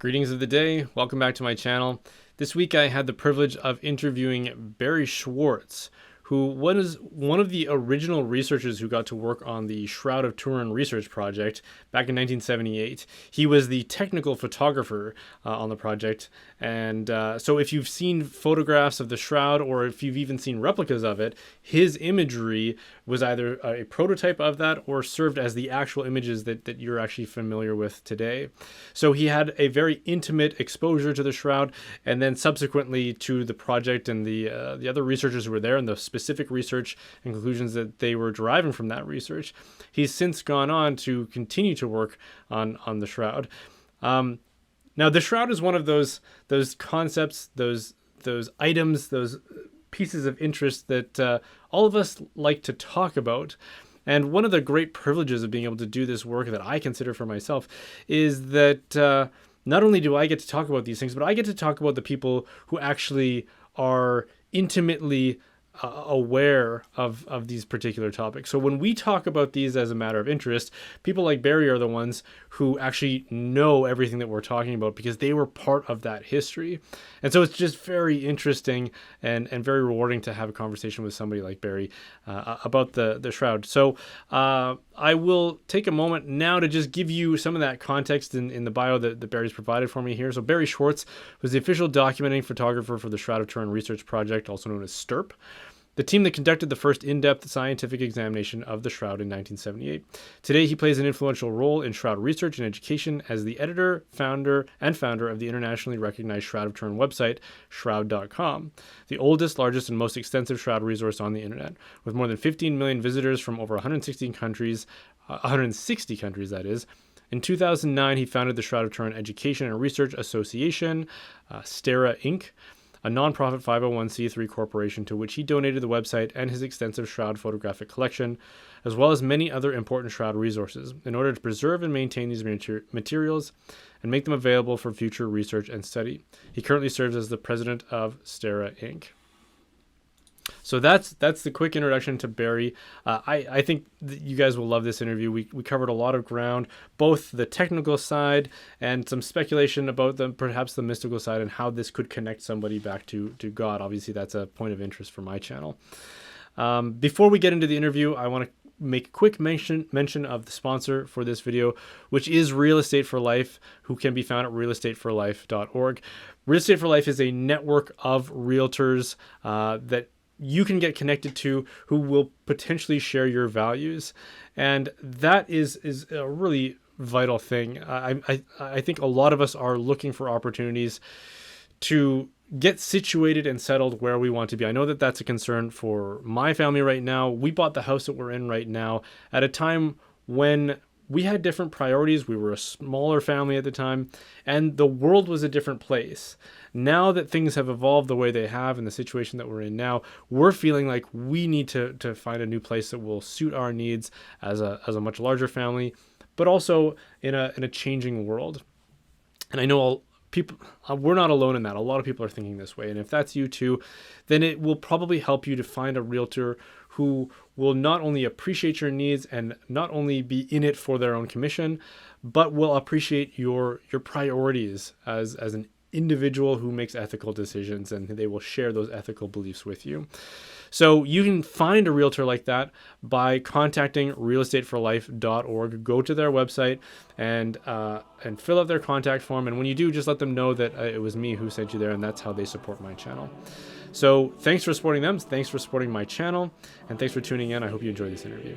Greetings of the day. Welcome back to my channel. This week I had the privilege of interviewing Barry Schwartz, who was one of the original researchers who got to work on the Shroud of Turin research project back in 1978. He was the technical photographer on the project, and so if you've seen photographs of the Shroud or if you've even seen replicas of it, his imagery was either a prototype of that or served as the actual images that you're actually familiar with today. So he had a very intimate exposure to the Shroud, and then subsequently to the project and the other researchers who were there and the specific research and conclusions that they were deriving from that research. He's since gone on to continue to work on the Shroud. Now, the Shroud is one of those concepts, those items, those pieces of interest that all of us like to talk about. And one of the great privileges of being able to do this work that I consider for myself is that not only do I get to talk about these things, but I get to talk about the people who actually are intimately aware of these particular topics. So when we talk about these as a matter of interest, people like Barry are the ones who actually know everything that we're talking about because they were part of that history. And so it's just very interesting and very rewarding to have a conversation with somebody like Barry about the Shroud. So I will take a moment now to just give you some of that context in the bio that Barry's provided for me here. So Barry Schwartz was the official documenting photographer for the Shroud of Turin research project, also known as STERP, the team that conducted the first in-depth scientific examination of the Shroud in 1978. Today, he plays an influential role in Shroud research and education as the editor, founder of the internationally recognized Shroud of Turin website, shroud.com, the oldest, largest, and most extensive Shroud resource on the internet, with more than 15 million visitors from over 160 countries that is. In 2009, he founded the Shroud of Turin Education and Research Association, STERA Inc., a nonprofit 501c3 corporation to which he donated the website and his extensive Shroud photographic collection, as well as many other important Shroud resources, in order to preserve and maintain these materials and make them available for future research and study. He currently serves as the president of STERA Inc. So that's the quick introduction to Barry. I think that you guys will love this interview. We covered a lot of ground, both the technical side and some speculation about perhaps the mystical side and how this could connect somebody back to God. Obviously, that's a point of interest for my channel. Before we get into the interview, I want to make a quick mention of the sponsor for this video, which is Real Estate for Life, who can be found at realestateforlife.org. Real Estate for Life is a network of realtors that you can get connected to who will potentially share your values. And that is a really vital thing. I think a lot of us are looking for opportunities to get situated and settled where we want to be. I know that that's a concern for my family right now. We bought the house that we're in right now at a time when we had different priorities. We were a smaller family at the time, and the world was a different place. Now that things have evolved the way they have in the situation that we're in now, we're feeling like we need to find a new place that will suit our needs as a much larger family, but also in a changing world. And I know we're not alone in that. A lot of people are thinking this way. And if that's you too, then it will probably help you to find a realtor who will not only appreciate your needs and not only be in it for their own commission, but will appreciate your priorities as an individual who makes ethical decisions, and they will share those ethical beliefs with you. So you can find a realtor like that by contacting realestateforlife.org. Go to their website and fill out their contact form. And when you do, just let them know that it was me who sent you there, and that's how they support my channel. So thanks for supporting them. Thanks for supporting my channel. And thanks for tuning in. I hope you enjoy this interview.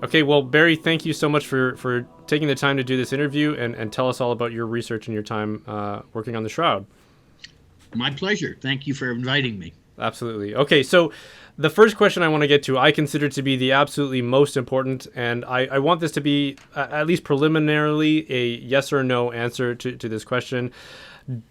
Okay, well, Barry, thank you so much for taking the time to do this interview and tell us all about your research and your time working on the Shroud. My pleasure. Thank you for inviting me. Absolutely. Okay, so the first question I want to get to, I consider to be the absolutely most important, and I want this to be, at least preliminarily, a yes or no answer to this question.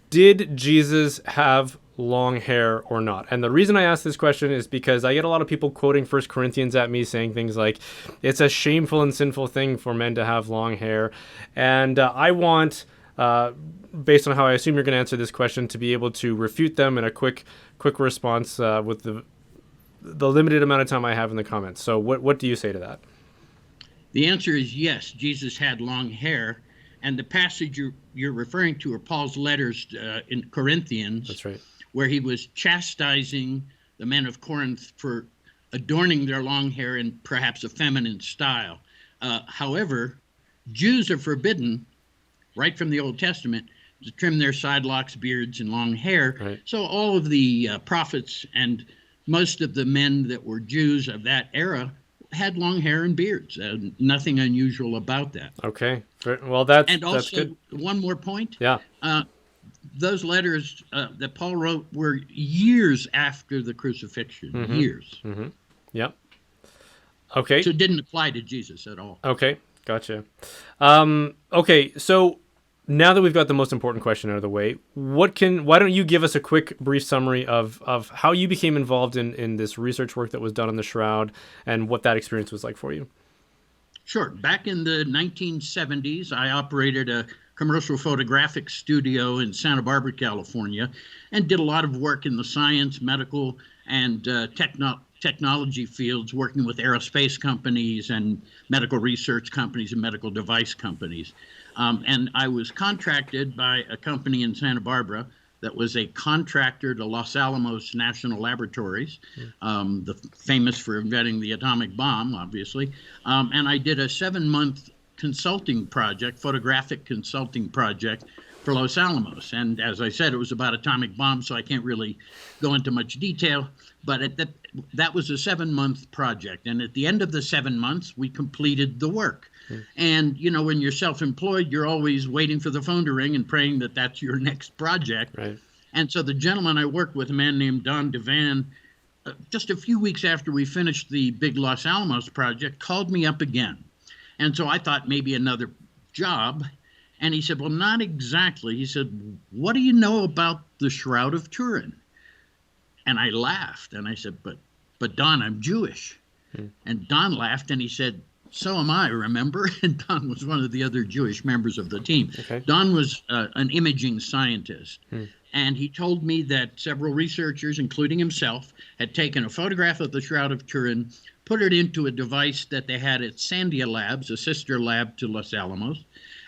Did Jesus have long hair or not? And the reason I ask this question is because I get a lot of people quoting 1 Corinthians at me saying things like, it's a shameful and sinful thing for men to have long hair. And I want, based on how I assume you're going to answer this question, to be able to refute them in a quick response with the limited amount of time I have in the comments. So what do you say to that? The answer is yes, Jesus had long hair. And the passage you're referring to are Paul's letters in Corinthians. That's right. Where he was chastising the men of Corinth for adorning their long hair in perhaps a feminine style. However, Jews are forbidden, right from the Old Testament, to trim their side locks, beards, and long hair. Right. So all of the prophets and most of the men that were Jews of that era had long hair and beards. Nothing unusual about that. Okay. Well, that's and also good. One more point. Yeah. Those letters that Paul wrote were years after the crucifixion. Mm-hmm. Years. Mm-hmm. Yep. Okay. So it didn't apply to Jesus at all. Okay. Gotcha. Okay. So now that we've got the most important question out of the way, why don't you give us a quick, brief summary of how you became involved in this research work that was done on the Shroud and what that experience was like for you? Sure. Back in the 1970s, I operated a commercial photographic studio in Santa Barbara, California, and did a lot of work in the science, medical, and technology fields, working with aerospace companies and medical research companies and medical device companies. And I was contracted by a company in Santa Barbara that was a contractor to Los Alamos National Laboratories, famous for inventing the atomic bomb, obviously. And I did a 7-month consulting project, photographic consulting project for Los Alamos. And as I said, it was about atomic bombs, so I can't really go into much detail. But that was a 7-month project. And at the end of the 7 months, we completed the work. And, you know, when you're self-employed, you're always waiting for the phone to ring and praying that that's your next project. Right. And so the gentleman I worked with, a man named Don DeVan, just a few weeks after we finished the big Los Alamos project, called me up again. And so I thought maybe another job. And he said, well, not exactly. He said, what do you know about the Shroud of Turin? And I laughed. And I said, but Don, I'm Jewish. And Don laughed and he said, so am I, remember? And Don was one of the other Jewish members of the team. Okay. Don was an imaging scientist. And he told me that several researchers, including himself, had taken a photograph of the Shroud of Turin, put it into a device that they had at Sandia Labs, a sister lab to Los Alamos,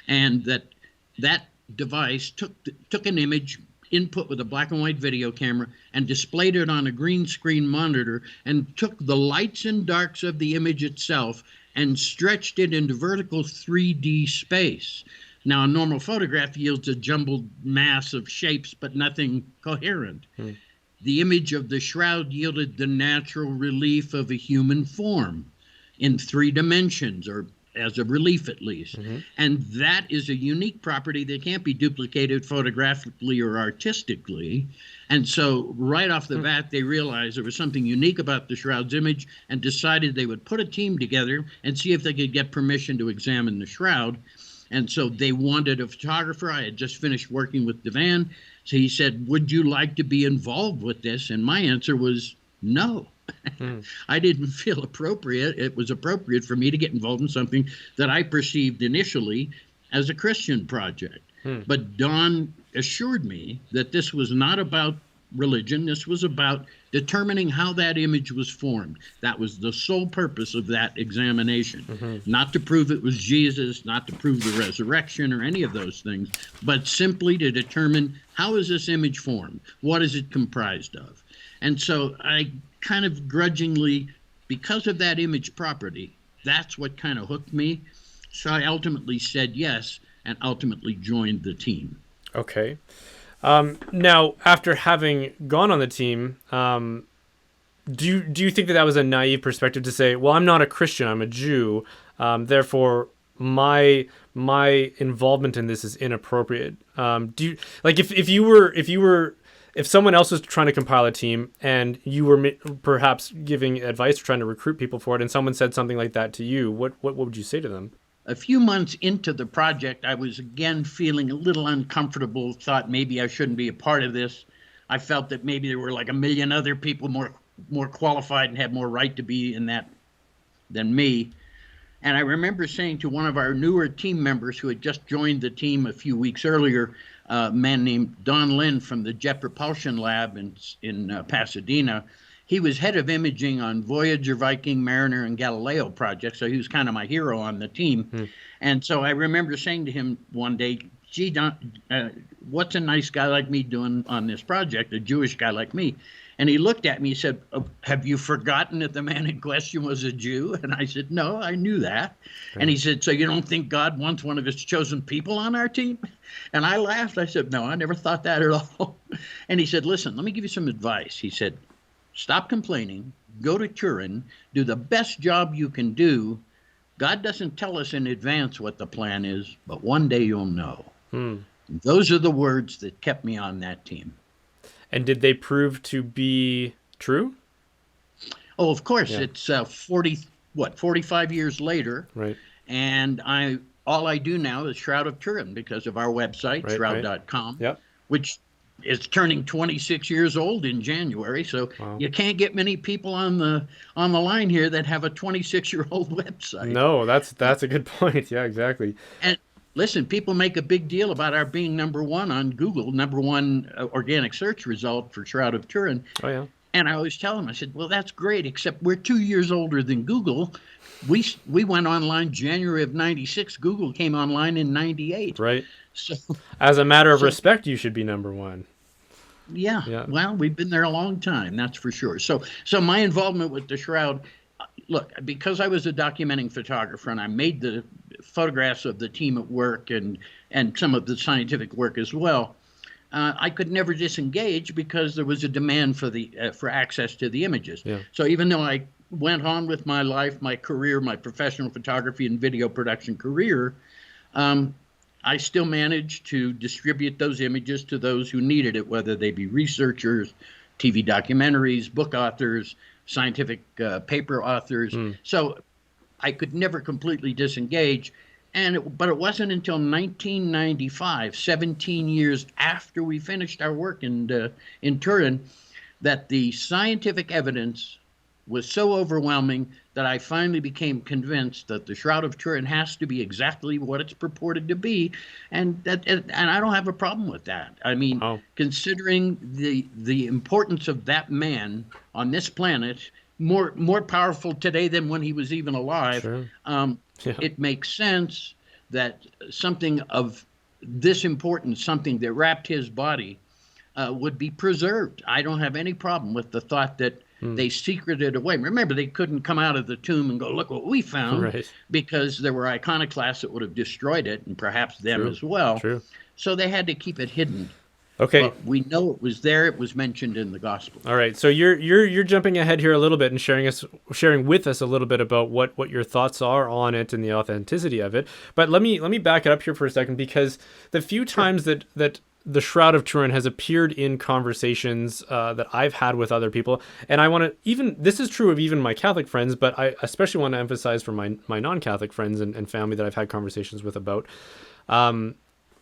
and that device took an image input with a black and white video camera and displayed it on a green screen monitor and took the lights and darks of the image itself and stretched it into vertical 3D space. Now, a normal photograph yields a jumbled mass of shapes, but nothing coherent. The image of the shroud yielded the natural relief of a human form in 3 dimensions, or as a relief at least. And that is a unique property that can't be duplicated photographically or artistically. And so right off the bat, they realized there was something unique about the shroud's image and decided they would put a team together and see if they could get permission to examine the shroud. And so they wanted a photographer. I had just finished working with DeVan. So he said, would you like to be involved with this? And my answer was no. I didn't feel appropriate. It was appropriate for me to get involved in something that I perceived initially as a Christian project. But Don assured me that this was not about religion. This was about determining how that image was formed. That was the sole purpose of that examination. Not to prove it was Jesus, not to prove the resurrection or any of those things, but simply to determine how is this image formed? What is it comprised of? And so I kind of grudgingly, because of that image property, that's what kind of hooked me. So I ultimately said yes and ultimately joined the team. Okay. Now, after having gone on the team, do you think that was a naive perspective to say, well, I'm not a Christian, I'm a Jew, therefore my involvement in this is inappropriate? Do you, like, if someone else was trying to compile a team and you were perhaps giving advice or trying to recruit people for it, and someone said something like that to you, what would you say to them? A few months into the project, I was again feeling a little uncomfortable, thought maybe I shouldn't be a part of this. I felt that maybe there were like a million other people more qualified and had more right to be in that than me. And I remember saying to one of our newer team members who had just joined the team a few weeks earlier, a man named Don Lynn from the Jet Propulsion Lab in Pasadena, he was head of imaging on Voyager, Viking, Mariner, and Galileo projects, so he was kind of my hero on the team. And so I remember saying to him one day, gee, Don, what's a nice guy like me doing on this project, a Jewish guy like me? And he looked at me, he said, have you forgotten that the man in question was a Jew? And I said, no, I knew that. And he said, so you don't think God wants one of his chosen people on our team? And I laughed. I said, no, I never thought that at all. And he said, listen, let me give you some advice. He said, stop complaining, go to Turin, do the best job you can do. God doesn't tell us in advance what the plan is, but one day you'll know. Those are the words that kept me on that team. And did they prove to be true? Oh, of course. Yeah. It's 45 years later. Right. And all I do now is Shroud of Turin because of our website, shroud.com, which is turning 26 years old in January. So you can't get many people on the line here that have a 26-year-old website. No, that's a good point. Yeah, exactly. And listen, people make a big deal about our being number one on Google, number one organic search result for Shroud of Turin. Oh, yeah. And I always tell them, I said, well, that's great, except we're 2 years older than Google. We went online January of 96. Google came online in 98. Right. So, as a matter of respect, you should be number one. Yeah. Well, we've been there a long time, that's for sure. So my involvement with the Shroud, look, because I was a documenting photographer and I made the photographs of the team at work and some of the scientific work as well, I could never disengage because there was a demand for access to the images. Yeah. So even though I went on with my life, my career, my professional photography and video production career, I still managed to distribute those images to those who needed it, whether they be researchers, TV documentaries, book authors, scientific paper authors. So I could never completely disengage. But it wasn't until 1995, 17 years after we finished our work in Turin, that the scientific evidence was so overwhelming that I finally became convinced that the Shroud of Turin has to be exactly what it's purported to be, and I don't have a problem with that. I mean, considering the importance of that man on this planet, more powerful today than when he was even alive. Sure. It makes sense that something of this importance, something that wrapped his body, would be preserved. I don't have any problem with the thought that they secreted away. Remember, they couldn't come out of the tomb and go, look what we found, because there were iconoclasts that would have destroyed it, and perhaps them as well. True. So they had to keep it hidden. Okay. But we know it was there. It was mentioned in the gospel. All right. So you're jumping ahead here a little bit and sharing with us a little bit about what your thoughts are on it and the authenticity of it. But let me back it up here for a second, because the few times that the Shroud of Turin has appeared in conversations that I've had with other people, and I want to this is true of even my Catholic friends, but I especially want to emphasize for my non-Catholic friends and family that I've had conversations with about,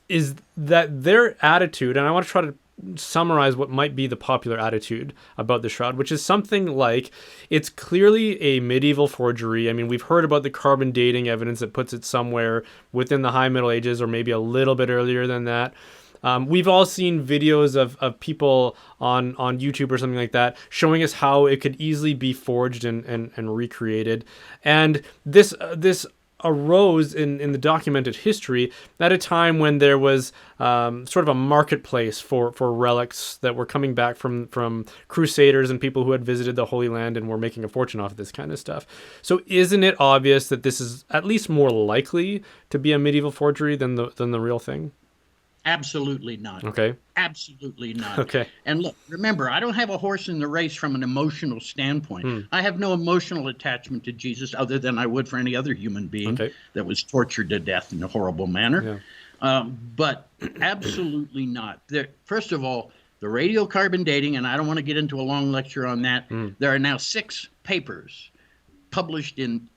is that their attitude, and I want to try to summarize what might be the popular attitude about the Shroud, which is something like, it's clearly a medieval forgery. I mean, we've heard about the carbon dating evidence that puts it somewhere within the High Middle Ages or maybe a little bit earlier than that. We've all seen videos of people on YouTube or something like that showing us how it could easily be forged and recreated. And this arose in the documented history at a time when there was sort of a marketplace for relics that were coming back from crusaders and people who had visited the Holy Land and were making a fortune off of this kind of stuff. So isn't it obvious that this is at least more likely to be a medieval forgery than the real thing? Absolutely not. Okay. Absolutely not. Okay. And look, remember, I don't have a horse in the race from an emotional standpoint. I have no emotional attachment to Jesus other than I would for any other human being that was tortured to death in a horrible manner. Yeah. But absolutely not. First of all, the radiocarbon dating, and I don't want to get into a long lecture on that, there are now 6 papers published in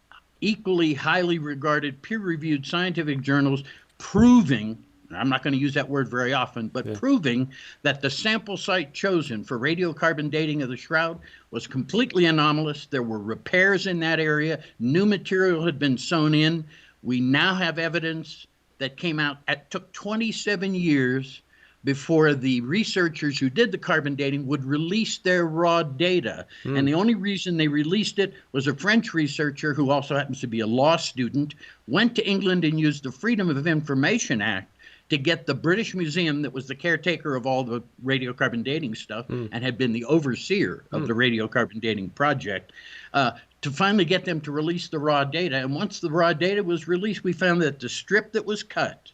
equally highly regarded peer-reviewed scientific journals proving, I'm not going to use that word very often, but proving that the sample site chosen for radiocarbon dating of the Shroud was completely anomalous. There were repairs in that area. New material had been sewn in. We now have evidence that came out. It took 27 years before the researchers who did the carbon dating would release their raw data. And the only reason they released it was a French researcher who also happens to be a law student went to England and used the Freedom of Information Act to get the British Museum, that was the caretaker of all the radiocarbon dating stuff and had been the overseer of the radiocarbon dating project, to finally get them to release the raw data. And once the raw data was released, we found that the strip that was cut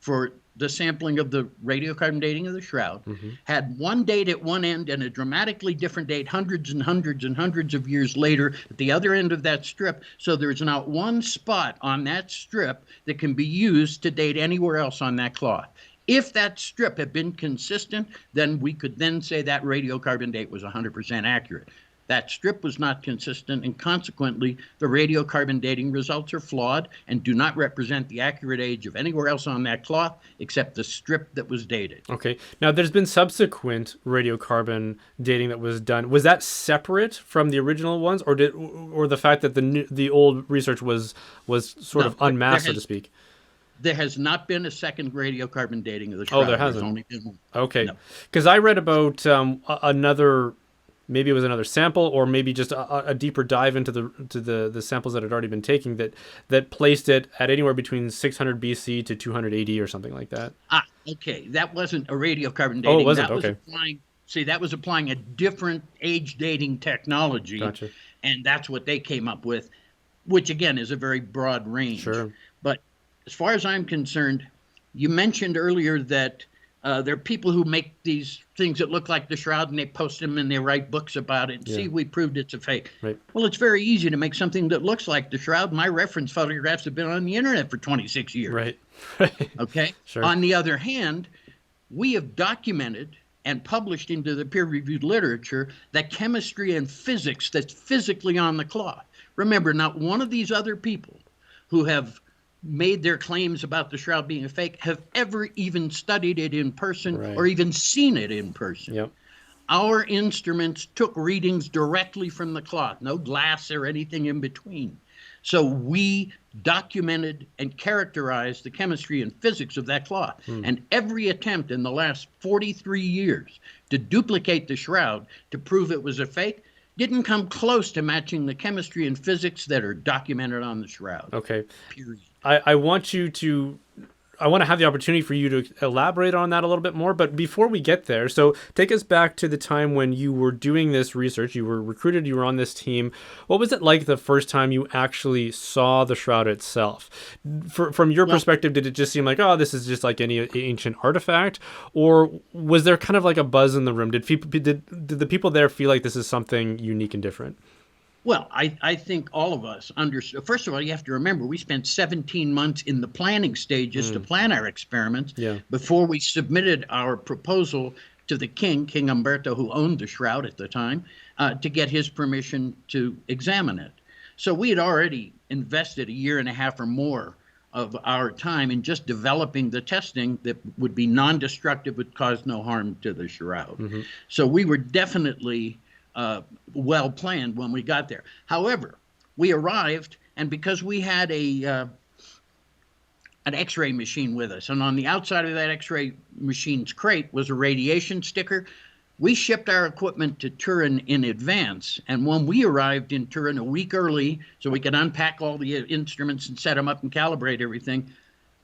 for the sampling of the radiocarbon dating of the shroud had one date at one end and a dramatically different date hundreds and hundreds and hundreds of years later at the other end of that strip. So there's not one spot on that strip that can be used to date anywhere else on that cloth. If that strip had been consistent, then we could then say that radiocarbon date was 100% accurate. That strip was not consistent, and consequently, the radiocarbon dating results are flawed and do not represent the accurate age of anywhere else on that cloth except the strip that was dated. Okay. Now, there's been subsequent radiocarbon dating that was done. Was that separate from the original ones, or the fact that the old research was sort of unmasked, so to speak? There has not been a second radiocarbon dating of the shroud. Oh, there hasn't. There's only been one. Okay. Because I read about another. Maybe it was another sample, or maybe just a deeper dive into the samples that had already been taken that placed it at anywhere between 600 BC to 280 or something like that. Okay. That wasn't a radiocarbon dating. Oh, it wasn't? That Okay. That was applying a different age dating technology. Gotcha. And that's what they came up with, which again is a very broad range. Sure. But as far as I'm concerned, you mentioned earlier that there are people who make these things that look like the shroud and they post them and they write books about it and see, we proved it's a fake. Right. Well, it's very easy to make something that looks like the shroud. My reference photographs have been on the internet for 26 years. Right. Okay. Sure. On the other hand, we have documented and published into the peer-reviewed literature that chemistry and physics that's physically on the cloth. Remember, not one of these other people who have made their claims about the shroud being a fake have ever even studied it in person or even seen it in person. Yep. Our instruments took readings directly from the cloth, no glass or anything in between. So we documented and characterized the chemistry and physics of that cloth. And every attempt in the last 43 years to duplicate the shroud to prove it was a fake didn't come close to matching the chemistry and physics that are documented on the shroud. Okay. Period. I want to have the opportunity for you to elaborate on that a little bit more. But before we get there, so take us back to the time when you were doing this research. You were recruited, you were on this team. What was it like the first time you actually saw the shroud itself? From your perspective, did it just seem like, oh, this is just like any ancient artifact? Or was there kind of like a buzz in the room? Did the people there feel like this is something unique and different? Well, I think all of us understood. First of all, you have to remember, we spent 17 months in the planning stages to plan our experiments before we submitted our proposal to the king, King Umberto, who owned the shroud at the time, to get his permission to examine it. So we had already invested a year and a half or more of our time in just developing the testing that would be non-destructive, would cause no harm to the shroud. So we were definitely well planned when we got there. However, we arrived, and because we had an X-ray machine with us, and on the outside of that X-ray machine's crate was a radiation sticker, we shipped our equipment to Turin in advance. And when we arrived in Turin a week early, so we could unpack all the instruments and set them up and calibrate everything,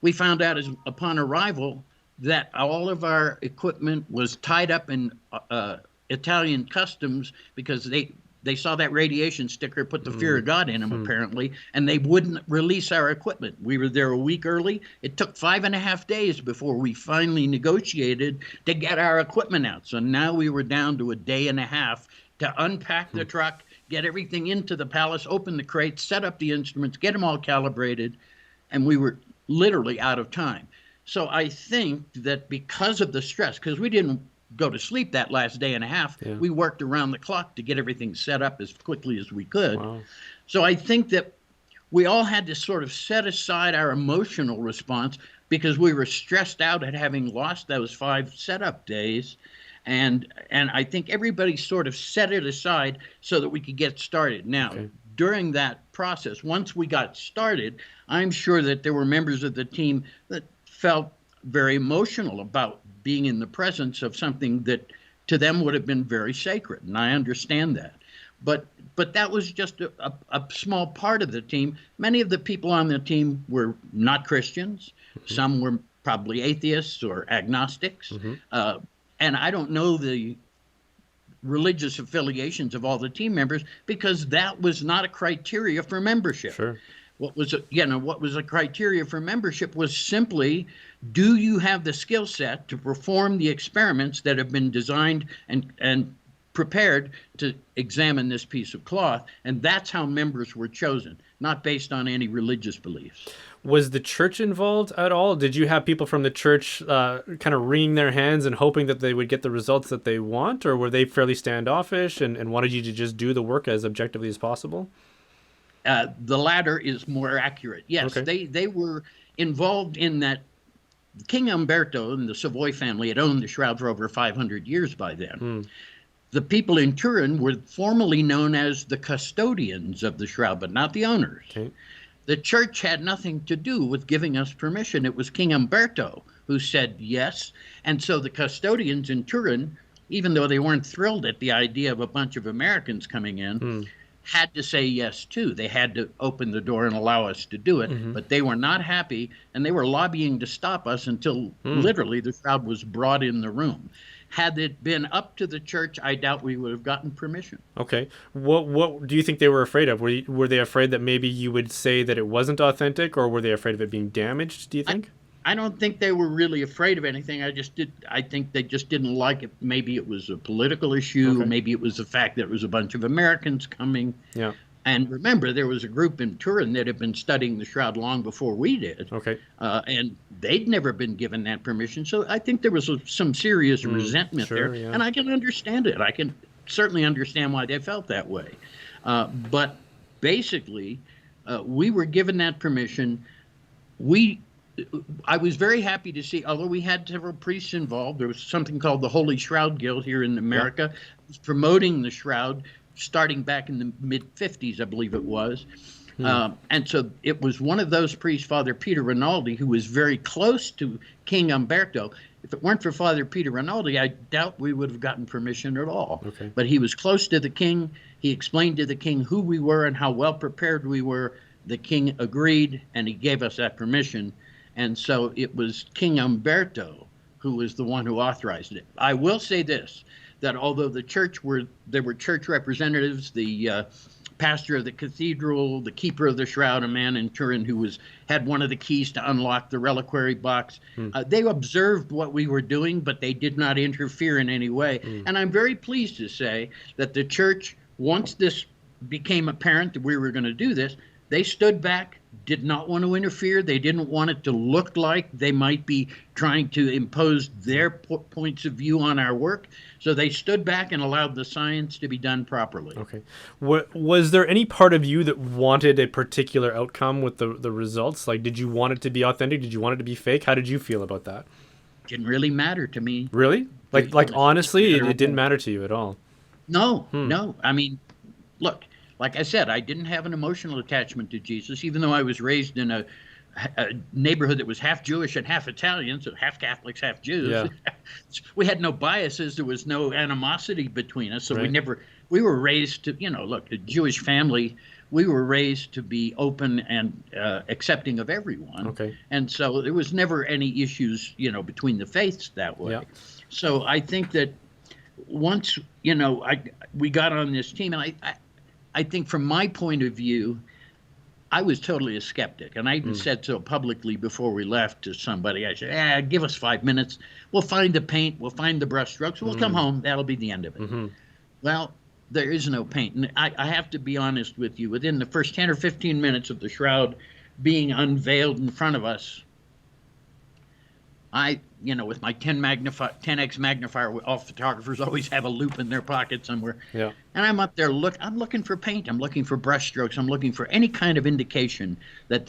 we found out upon arrival that all of our equipment was tied up in Italian customs because they saw that radiation sticker, put the fear of God in them apparently, and they wouldn't release our equipment. We were there a week early. It took 5.5 days before we finally negotiated to get our equipment out. So now we were down to a day and a half to unpack the truck, get everything into the palace, open the crates, set up the instruments, get them all calibrated, and we were literally out of time. So I think that because of the stress, because we didn't go to sleep that last day and a half, we worked around the clock to get everything set up as quickly as we could. Wow. So I think that we all had to sort of set aside our emotional response because we were stressed out at having lost those 5 setup days. And I think everybody sort of set it aside so that we could get started. Now, during that process, once we got started, I'm sure that there were members of the team that felt very emotional about being in the presence of something that to them would have been very sacred, and I understand that. But that was just a small part of the team. Many of the people on the team were not Christians. Mm-hmm. Some were probably atheists or agnostics. Mm-hmm. And I don't know the religious affiliations of all the team members because that was not a criteria for membership. Sure. What was a criteria for membership was simply, do you have the skill set to perform the experiments that have been designed and prepared to examine this piece of cloth? And that's how members were chosen, not based on any religious beliefs. Was the church involved at all? Did you have people from the church kind of wringing their hands and hoping that they would get the results that they want, or were they fairly standoffish and wanted you to just do the work as objectively as possible? The latter is more accurate. Yes, okay. They were involved in that. King Umberto and the Savoy family had owned the shroud for over 500 years by then. The people in Turin were formerly known as the custodians of the shroud, but not the owners. Okay. The church had nothing to do with giving us permission. It was King Umberto who said yes. And so the custodians in Turin, even though they weren't thrilled at the idea of a bunch of Americans coming in, had to say yes too. They had to open the door and allow us to do it, but they were not happy, and they were lobbying to stop us until literally the shroud was brought in the room. Had it been up to the church, I doubt we would have gotten permission. Okay. What do you think they were afraid of? Were they afraid that maybe you would say that it wasn't authentic, or were they afraid of it being damaged, do you think? I don't think they were really afraid of anything. I think they just didn't like it. Maybe it was a political issue. Okay. Maybe it was the fact that it was a bunch of Americans coming. Yeah. And remember, there was a group in Turin that had been studying the shroud long before we did. Okay. And they'd never been given that permission. So I think there was some serious resentment there. Yeah. And I can understand it. I can certainly understand why they felt that way. But basically, we were given that permission. I was very happy to see, although we had several priests involved, there was something called the Holy Shroud Guild here in America. Yeah. It was promoting the shroud starting back in the mid-50s, I believe it was. And so it was one of those priests, Father Peter Rinaldi, who was very close to King Umberto. If it weren't for Father Peter Rinaldi, I doubt we would have gotten permission at all. Okay. But he was close to the king. He explained to the king who we were and how well prepared we were. The king agreed, and he gave us that permission. And so it was King Umberto who was the one who authorized it. I will say this, that although there were church representatives, the pastor of the cathedral, the keeper of the shroud, a man in Turin who had one of the keys to unlock the reliquary box, they observed what we were doing, but they did not interfere in any way. And I'm very pleased to say that the church, once this became apparent that we were going to do this, they stood back, did not want to interfere. They didn't want it to look like they might be trying to impose their points of view on our work. So they stood back and allowed the science to be done properly. Okay. Was there any part of you that wanted a particular outcome with the results? Like, did you want it to be authentic? Did you want it to be fake? How did you feel about that? It didn't really matter to me. Really? Like honestly, it didn't matter to you at all? No, no. I mean, look. Like I said, I didn't have an emotional attachment to Jesus, even though I was raised in a neighborhood that was half Jewish and half Italian, so half Catholics, half Jews. Yeah. We had no biases. There was no animosity between us. So we were raised to, look, a Jewish family, we were raised to be open and accepting of everyone. Okay. And so there was never any issues, between the faiths that way. Yeah. So I think that once, we got on this team, and I think from my point of view, I was totally a skeptic. And I even said so publicly before we left to somebody. I said, give us 5 minutes. We'll find the paint. We'll find the brush strokes. We'll come home. That'll be the end of it. Mm-hmm. Well, there is no paint. And I have to be honest with you. Within the first 10 or 15 minutes of the shroud being unveiled in front of us, with my 10x magnifier, all photographers always have a loop in their pocket somewhere. Yeah. And I'm up there, I'm looking for paint. I'm looking for brush strokes. I'm looking for any kind of indication that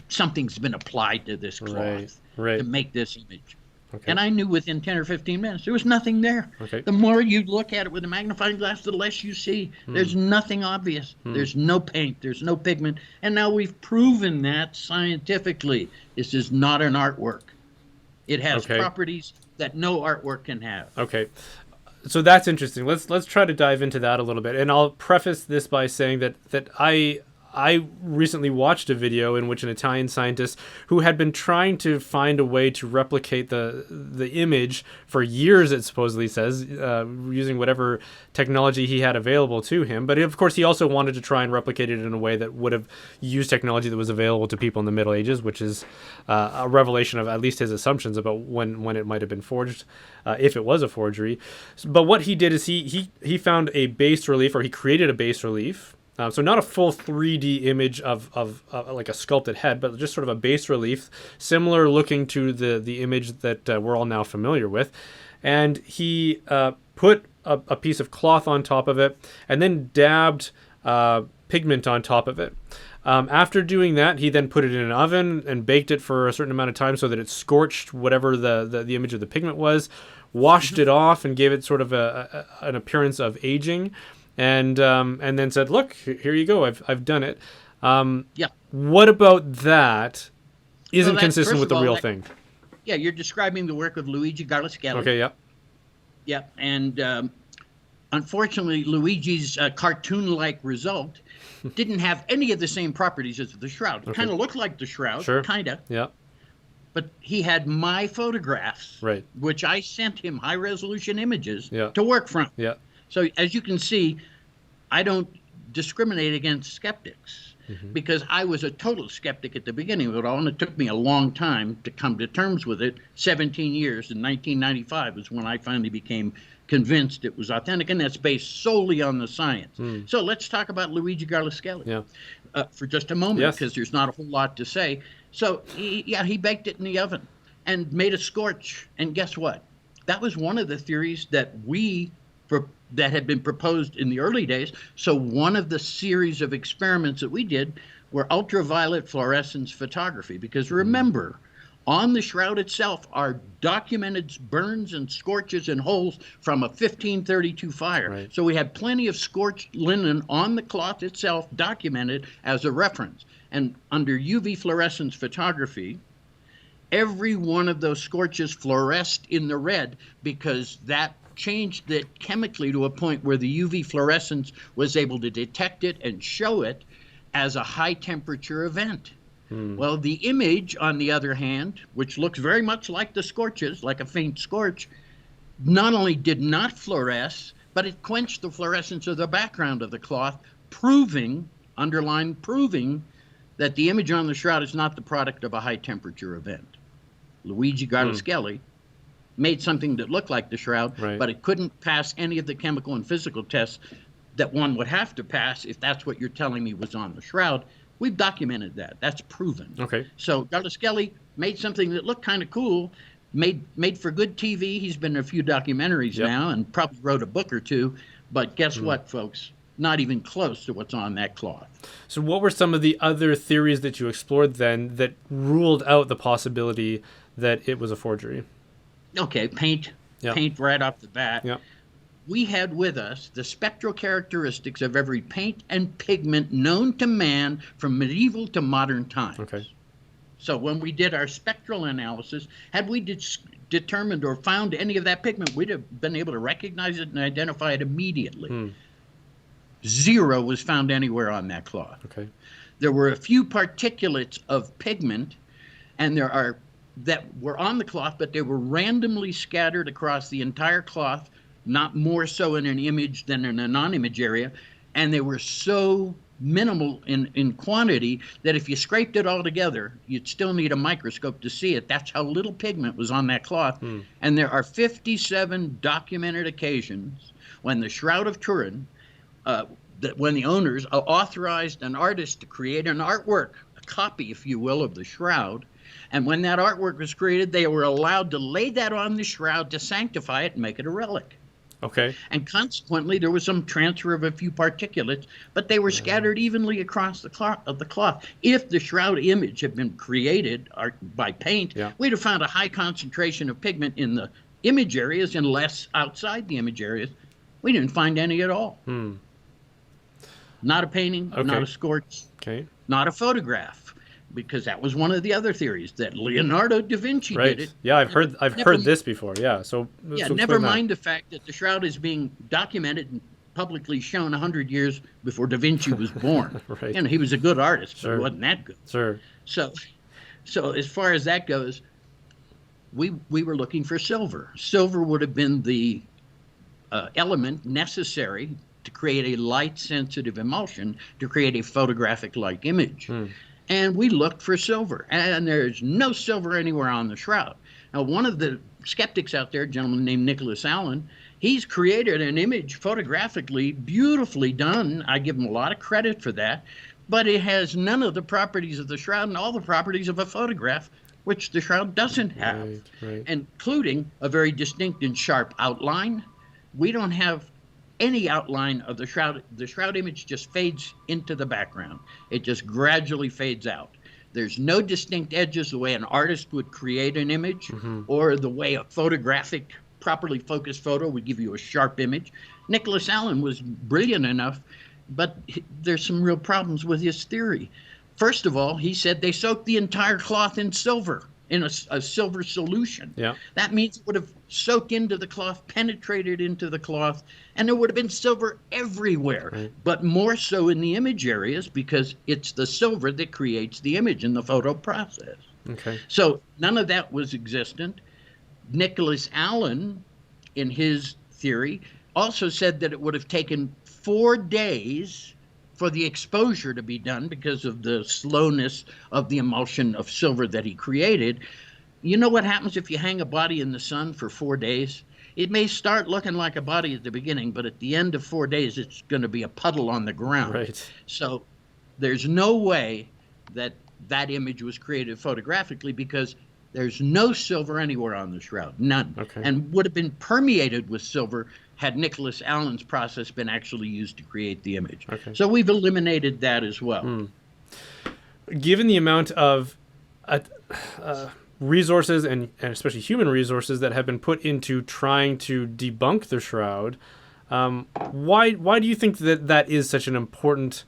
something's been applied to this cloth to make this image. Okay. And I knew within 10 or 15 minutes, there was nothing there. Okay. The more you look at it with a magnifying glass, the less you see. There's nothing obvious. There's no paint. There's no pigment. And now we've proven that scientifically. This is not an artwork. It has Okay. properties that no artwork can have. Okay. So that's interesting. Let's try to dive into that a little bit. And I'll preface this by saying that I recently watched a video in which an Italian scientist who had been trying to find a way to replicate the image for years, it supposedly says, using whatever technology he had available to him. But of course, he also wanted to try and replicate it in a way that would have used technology that was available to people in the Middle Ages, which is a revelation of at least his assumptions about when it might have been forged, if it was a forgery. But what he did is he found a bas relief, or he created a bas relief. So not a full 3D image of like a sculpted head, but just sort of a bas relief, similar looking to the image that we're all now familiar with. And he put a piece of cloth on top of it, and then dabbed pigment on top of it. After doing that, he then put it in an oven and baked it for a certain amount of time so that it scorched whatever the image of the pigment was, washed it off, and gave it sort of an appearance of aging. And then said, "Look, here you go. I've done it." Yeah. What about that isn't Well, consistent first with of the all, real that- thing? Yeah, you're describing the work of Luigi Galliskelli. Okay, yeah. Yeah, and unfortunately, Luigi's cartoon-like result didn't have any of the same properties as the Shroud. It Okay. kind of looked like the Shroud, Sure. kind of, Yeah, but he had my photographs, right. which I sent him high-resolution images Yeah. to work from. Yeah. So as you can see, I don't discriminate against skeptics because I was a total skeptic at the beginning of it all, and it took me a long time to come to terms with it. 17 years. In 1995 was when I finally became convinced it was authentic, and that's based solely on the science. So let's talk about Luigi Galliskelli for just a moment, Yes. because there's not a whole lot to say. So he baked it in the oven and made a scorch, and guess what? That was one of the theories that that had been proposed in the early days. So one of the series of experiments that we did were ultraviolet fluorescence photography, because remember, on the Shroud itself are documented burns and scorches and holes from a 1532 fire. Right. So we had plenty of scorched linen on the cloth itself documented as a reference. And under UV fluorescence photography, every one of those scorches fluoresced in the red, because that changed it chemically to a point where the UV fluorescence was able to detect it and show it as a high temperature event. Well, the image, on the other hand, which looks very much like the scorches, like a faint scorch, not only did not fluoresce, but it quenched the fluorescence of the background of the cloth, proving that the image on the Shroud is not the product of a high temperature event. Luigi Galliskelli made something that looked like the Shroud, Right. but it couldn't pass any of the chemical and physical tests that one would have to pass if that's what you're telling me was on the Shroud. We've documented that. That's proven. Okay. So Galliskelli made something that looked kind of cool, made for good TV. He's been in a few documentaries now and probably wrote a book or two. But guess what, folks? Not even close to what's on that cloth. So what were some of the other theories that you explored then that ruled out the possibility that it was a forgery? Okay, paint right off the bat. Yeah. We had with us the spectral characteristics of every paint and pigment known to man from medieval to modern times. Okay. So when we did our spectral analysis, had we determined or found any of that pigment, we'd have been able to recognize it and identify it immediately. Zero was found anywhere on that cloth. Okay. There were a few particulates of pigment, and that were on the cloth, but they were randomly scattered across the entire cloth, not more so in an image than in a non-image area, and they were so minimal in quantity that if you scraped it all together, you'd still need a microscope to see it. That's how little pigment was on that cloth. And there are 57 documented occasions when the Shroud of Turin, when the owners authorized an artist to create an artwork, a copy, if you will, of the Shroud. And when that artwork was created, they were allowed to lay that on the Shroud to sanctify it and make it a relic. Okay. And consequently, there was some transfer of a few particulates, but they were scattered evenly across the cloth. If the Shroud image had been created by paint, we'd have found a high concentration of pigment in the image areas and less outside the image areas. We didn't find any at all. Not a painting, not a scorch, not a photograph. because that was one of the other theories, that Leonardo da Vinci Right. did it. Yeah, I've heard this before. Yeah. So Never explain mind the fact that the Shroud is being documented and publicly shown 100 years before da Vinci was born. Right. He was a good artist, Sure. but he wasn't that good. Sure. So as far as that goes, we were looking for silver. Silver would have been the element necessary to create a light-sensitive emulsion to create a photographic-like image. And we looked for silver, and there's no silver anywhere on the Shroud. Now, one of the skeptics out there, a gentleman named Nicholas Allen, he's created an image photographically beautifully done. I give him a lot of credit for that, but it has none of the properties of the Shroud and all the properties of a photograph, which the Shroud doesn't have, Right. including a very distinct and sharp outline. We don't have any outline of the Shroud. The Shroud image just fades into the background. It just gradually fades out. There's no distinct edges the way an artist would create an image, or the way a photographic, properly focused photo would give you a sharp image. Nicholas Allen was brilliant enough, but there's some real problems with his theory. First of all, he said they soaked the entire cloth in silver, in a silver solution. Yeah. That means it would have soaked into the cloth, penetrated into the cloth, and there would have been silver everywhere, Right. but more so in the image areas, because it's the silver that creates the image in the photo process. Okay. So none of that was existent. Nicholas Allen, in his theory, also said that it would have taken 4 days for the exposure to be done because of the slowness of the emulsion of silver that he created. You know what happens if you hang a body in the sun for 4 days? It may start looking like a body at the beginning, but at the end of 4 days, it's going to be a puddle on the ground. Right. So there's no way that that image was created photographically, because there's no silver anywhere on the Shroud, none. Okay. And would have been permeated with silver had Nicholas Allen's process been actually used to create the image. Okay. So we've eliminated that as well. Given the amount of resources and especially human resources that have been put into trying to debunk the Shroud, why do you think that is such an important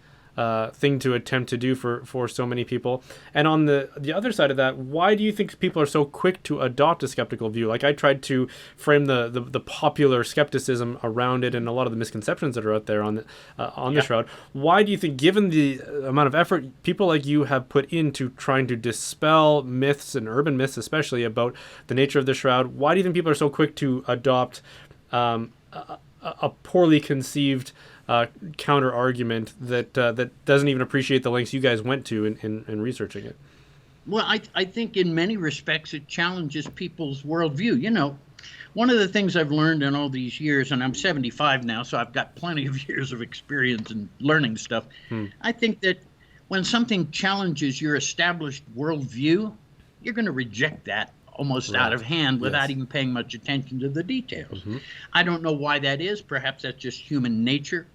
thing to attempt to do for so many people? And on the other side of that, why do you think people are so quick to adopt a skeptical view? Like, I tried to frame the popular skepticism around it and a lot of the misconceptions that are out there on the Shroud. Why do you think, given the amount of effort people like you have put into trying to dispel myths and urban myths, especially about the nature of the Shroud, why do you think people are so quick to adopt a poorly conceived counter argument that doesn't even appreciate the lengths you guys went to in researching it? Well, I think in many respects it challenges people's worldview. You know, one of the things I've learned in all these years, and I'm 75 now, so I've got plenty of years of experience in learning stuff. I think that when something challenges your established worldview, you're going to reject that almost out of hand without even paying much attention to the details. I don't know why that is. Perhaps that's just human nature.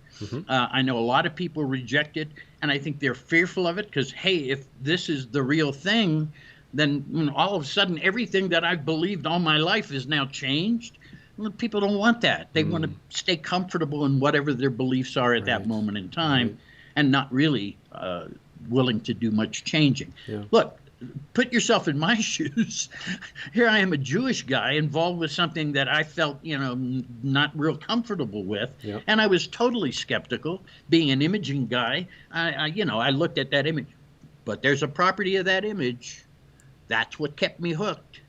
I know a lot of people reject it, and I think they're fearful of it because, hey, if this is the real thing, then all of a sudden everything that I've believed all my life is now changed. Well, people don't want that. They want to stay comfortable in whatever their beliefs are at that moment in time and not really willing to do much changing. Look, put yourself in my shoes. Here I am, a Jewish guy involved with something that I felt, not real comfortable with. And I was totally skeptical. Being an imaging guy, I looked at that image. But there's a property of that image. That's what kept me hooked.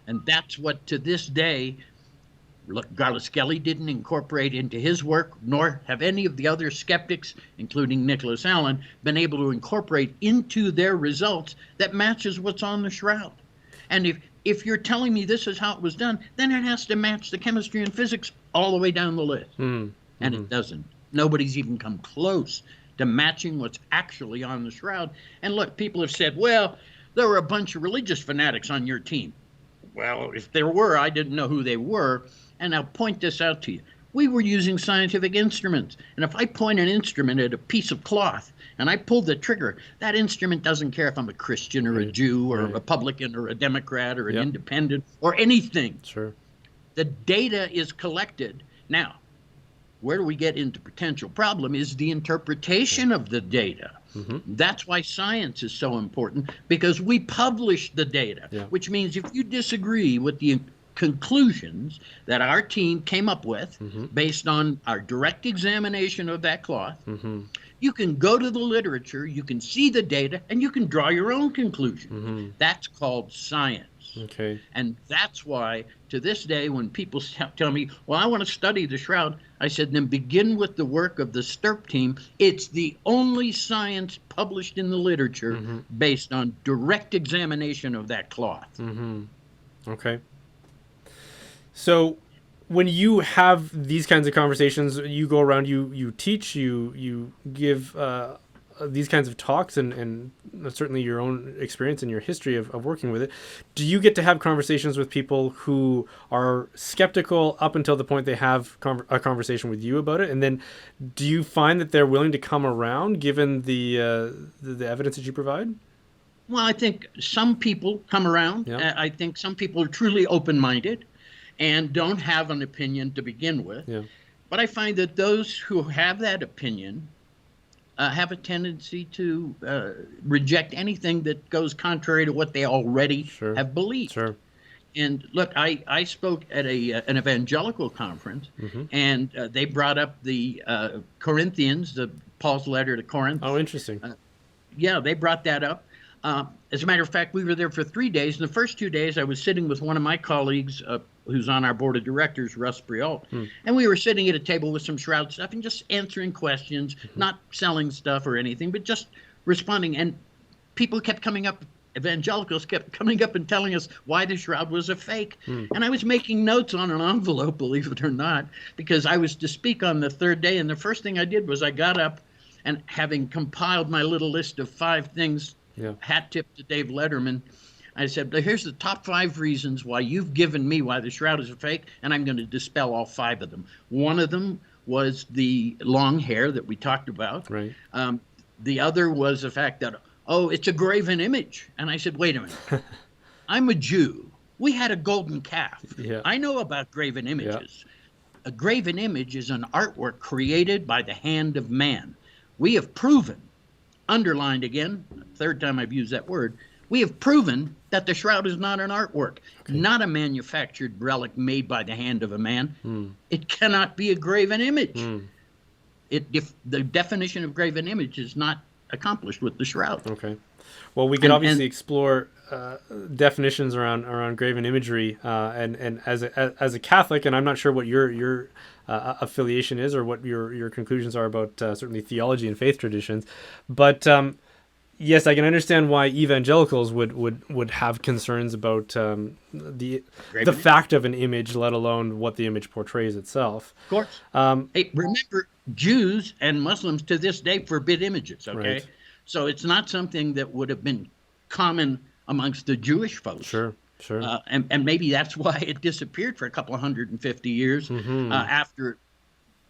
And that's what, to this day, Garlis Kelly didn't incorporate into his work, nor have any of the other skeptics, including Nicholas Allen, been able to incorporate into their results that matches what's on the Shroud. And if you're telling me this is how it was done, then it has to match the chemistry and physics all the way down the list. And it doesn't. Nobody's even come close to matching what's actually on the Shroud. And look, people have said, well, there were a bunch of religious fanatics on your team. Well, if there were, I didn't know who they were. And I'll point this out to you. We were using scientific instruments. And if I point an instrument at a piece of cloth and I pull the trigger, that instrument doesn't care if I'm a Christian or a Jew or a Republican or a Democrat or an independent or anything. Sure. The data is collected. Now, where do we get into potential problem is the interpretation of the data. That's why science is so important, because we publish the data, which means if you disagree with the conclusions that our team came up with based on our direct examination of that cloth, you can go to the literature, you can see the data, and you can draw your own conclusion. That's called science. Okay. And that's why, to this day, when people tell me, well, I want to study the Shroud, I said, then begin with the work of the STERP team. It's the only science published in the literature based on direct examination of that cloth. Okay. So when you have these kinds of conversations, you go around, you teach, you give these kinds of talks, and certainly your own experience and your history of working with it. Do you get to have conversations with people who are skeptical up until the point they have a conversation with you about it? And then do you find that they're willing to come around given the evidence that you provide? Well, I think some people come around. I think some people are truly open-minded and don't have an opinion to begin with. But I find that those who have that opinion have a tendency to reject anything that goes contrary to what they already have believed. And look, I spoke at an evangelical conference, and they brought up the Corinthians, Paul's letter to Corinth. Oh, interesting. They brought that up. As a matter of fact, we were there for 3 days. And the first 2 days, I was sitting with one of my colleagues who's on our board of directors, Russ Briault. And we were sitting at a table with some Shroud stuff and just answering questions, not selling stuff or anything, but just responding. And people kept coming up, evangelicals kept coming up and telling us why the Shroud was a fake. And I was making notes on an envelope, believe it or not, because I was to speak on the third day. And the first thing I did was I got up and, having compiled my little list of 5 things, hat tip to Dave Letterman, I said, here's the top 5 reasons why you've given me why the Shroud is a fake, and I'm going to dispel all 5 of them. One of them was the long hair that we talked about. The other was the fact that, it's a graven image. And I said, wait a minute. I'm a Jew. We had a golden calf. I know about graven images. A graven image is an artwork created by the hand of man. We have proven, underlined again, third time I've used that word, we have proven that the Shroud is not an artwork, not a manufactured relic made by the hand of a man. It cannot be a graven image. The definition of graven image is not accomplished with the Shroud. Okay. Well, we can obviously explore definitions around graven imagery, and as a Catholic, and I'm not sure what your affiliation is or what your conclusions are about certainly theology and faith traditions, but yes, I can understand why evangelicals would have concerns about the fact of an image, let alone what the image portrays itself. Of course. Hey, remember, Jews and Muslims to this day forbid images, okay? So it's not something that would have been common amongst the Jewish folks. Sure. And maybe that's why it disappeared for a couple of 150 years after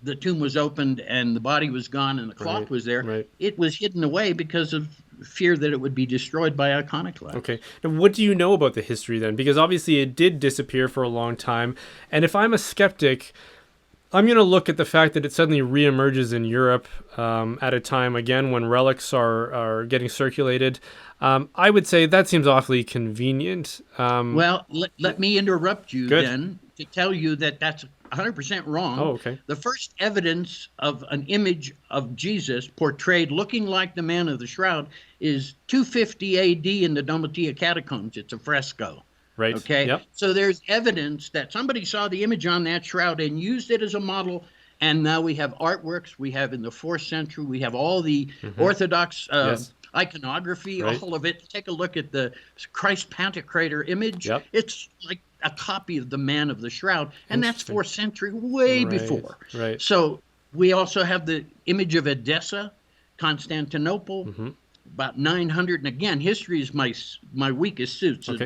the tomb was opened and the body was gone and the cloth was there. It was hidden away because of fear that it would be destroyed by iconoclasts. Okay. Now, what do you know about the history then? Because obviously it did disappear for a long time. And if I'm a skeptic, I'm going to look at the fact that it suddenly reemerges in Europe at a time, again, when relics are getting circulated. I would say that seems awfully convenient. Well, let me interrupt you then to tell you that that's 100% wrong. Oh, okay. The first evidence of an image of Jesus portrayed looking like the man of the Shroud is 250 AD in the Domitia catacombs. It's a fresco. Right. Okay. Yep. So there's evidence that somebody saw the image on that shroud and used it as a model. And now we have artworks. We have in the 4th century, we have all the Orthodox iconography, all of it. Take a look at the Christ Pantocrator image. It's like a copy of the man of the Shroud. And that's 4th century, way before. So we also have the image of Edessa, Constantinople, about 900. And again, history is my weakest suit. So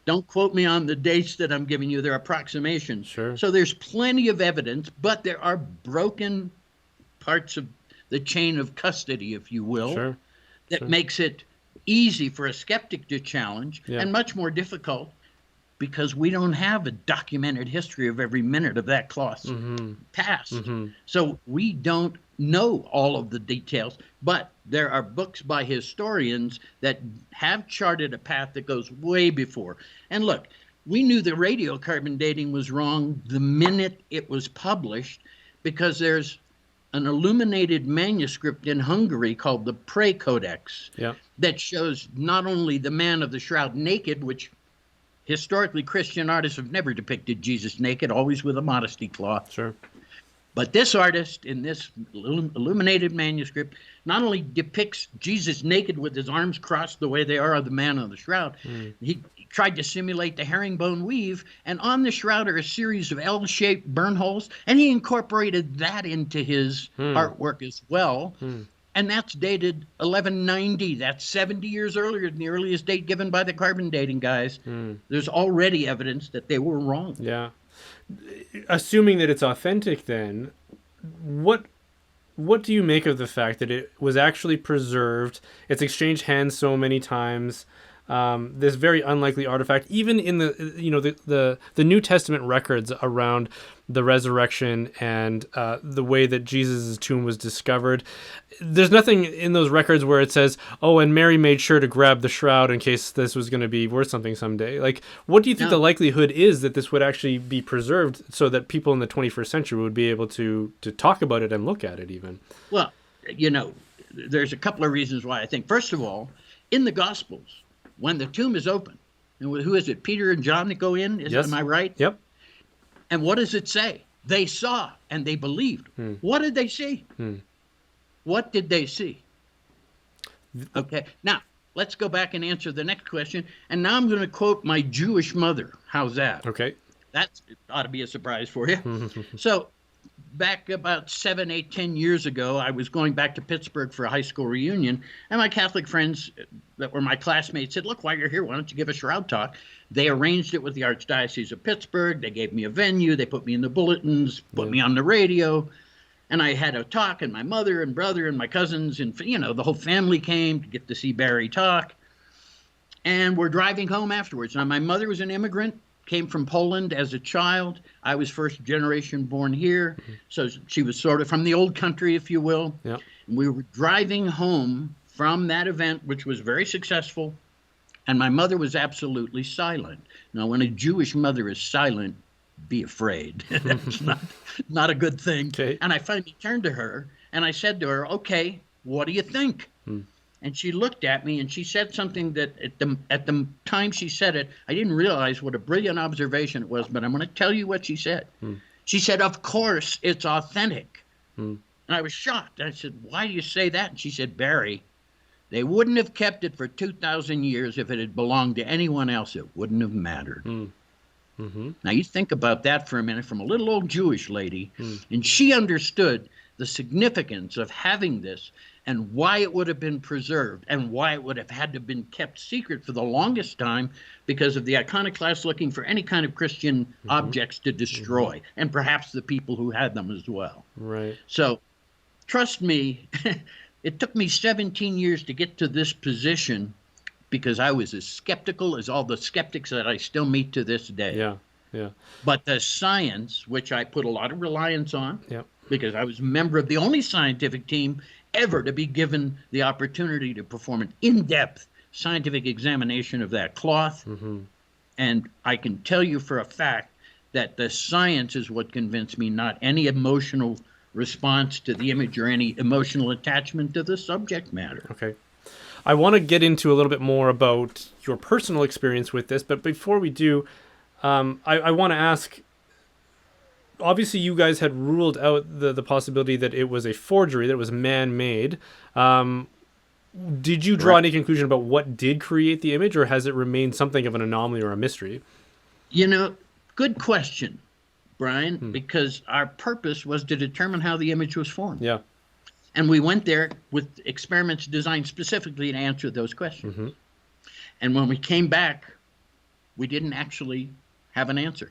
don't quote me on the dates that I'm giving you. They're approximations. So there's plenty of evidence, but there are broken parts of the chain of custody, if you will, that makes it easy for a skeptic to challenge and much more difficult because we don't have a documented history of every minute of that cloth's past. So we don't know all of the details, but there are books by historians that have charted a path that goes way before. And look, we knew the radiocarbon dating was wrong the minute it was published, because there's an illuminated manuscript in Hungary called the Prey Codex that shows not only the man of the shroud naked, which historically Christian artists have never depicted Jesus naked, always with a modesty cloth. Sure. But this artist in this illuminated manuscript not only depicts Jesus naked with his arms crossed the way they are of the man of the shroud, he tried to simulate the herringbone weave, and on the shroud are a series of L-shaped burn holes, and he incorporated that into his artwork as well. And that's dated 1190. That's 70 years earlier than the earliest date given by the carbon dating guys. There's already evidence that they were wrong. Yeah. Assuming that it's authentic, then, what do you make of the fact that it was actually preserved? It's exchanged hands so many times. This very unlikely artifact, even in the New Testament records around the resurrection and the way that Jesus' tomb was discovered, there's nothing in those records where it says, "Oh, and Mary made sure to grab the shroud in case this was going to be worth something someday." Like, what do you think the likelihood is that this would actually be preserved so that people in the 21st century would be able to talk about it and look at it even? Well, there's a couple of reasons why I think. First of all, in the Gospels, when the tomb is open, and who is it? Peter and John that go in? Yes. Am I right? Yep. And what does it say? They saw and they believed. What did they see? What did they see? Okay, now let's go back and answer the next question. And now I'm going to quote my Jewish mother. How's that? Okay. That ought to be a surprise for you. So back about 7, 8, 10 years ago, I was going back to Pittsburgh for a high school reunion, and my Catholic friends that were my classmates said, "Look, while you're here, why don't you give a shroud talk?" They arranged it with the Archdiocese of Pittsburgh. They gave me a venue. They put me in the bulletins, put me on the radio, and I had a talk, and my mother and brother and my cousins and, the whole family came to get to see Barry talk. And we're driving home afterwards. Now, my mother was an immigrant, came from Poland as a child. I was first generation born here. So she was sort of from the old country, if you will. Yep. And we were driving home from that event, which was very successful. And my mother was absolutely silent. Now, when a Jewish mother is silent, be afraid. That's not a good thing. Okay. And I finally turned to her and I said to her, "Okay, what do you think?" And she looked at me and she said something that at the time she said it, I didn't realize what a brilliant observation it was, but I'm going to tell you what she said. She said, "Of course, it's authentic." And I was shocked. I said, "Why do you say that?" And she said, "Barry, they wouldn't have kept it for 2,000 years if it had belonged to anyone else. It wouldn't have mattered." Now, you think about that for a minute from a little old Jewish lady, and she understood the significance of having this and why it would have been preserved and why it would have had to have been kept secret for the longest time because of the iconoclasts looking for any kind of Christian objects to destroy, and perhaps the people who had them as well. Right. So, trust me, it took me 17 years to get to this position because I was as skeptical as all the skeptics that I still meet to this day. Yeah. But the science, which I put a lot of reliance on, Yeah. because I was a member of the only scientific team ever to be given the opportunity to perform an in-depth scientific examination of that cloth. And I can tell you for a fact that the science is what convinced me, not any emotional response to the image or any emotional attachment to the subject matter. Okay. I want to get into a little bit more about your personal experience with this, but before we do, I want to ask, obviously you guys had ruled out the possibility that it was a forgery, that it was man-made. Did you draw any conclusion about what did create the image, or has it remained something of an anomaly or a mystery? Good question, Brian, because our purpose was to determine how the image was formed. Yeah. And we went there with experiments designed specifically to answer those questions. And when we came back, we didn't actually have an answer.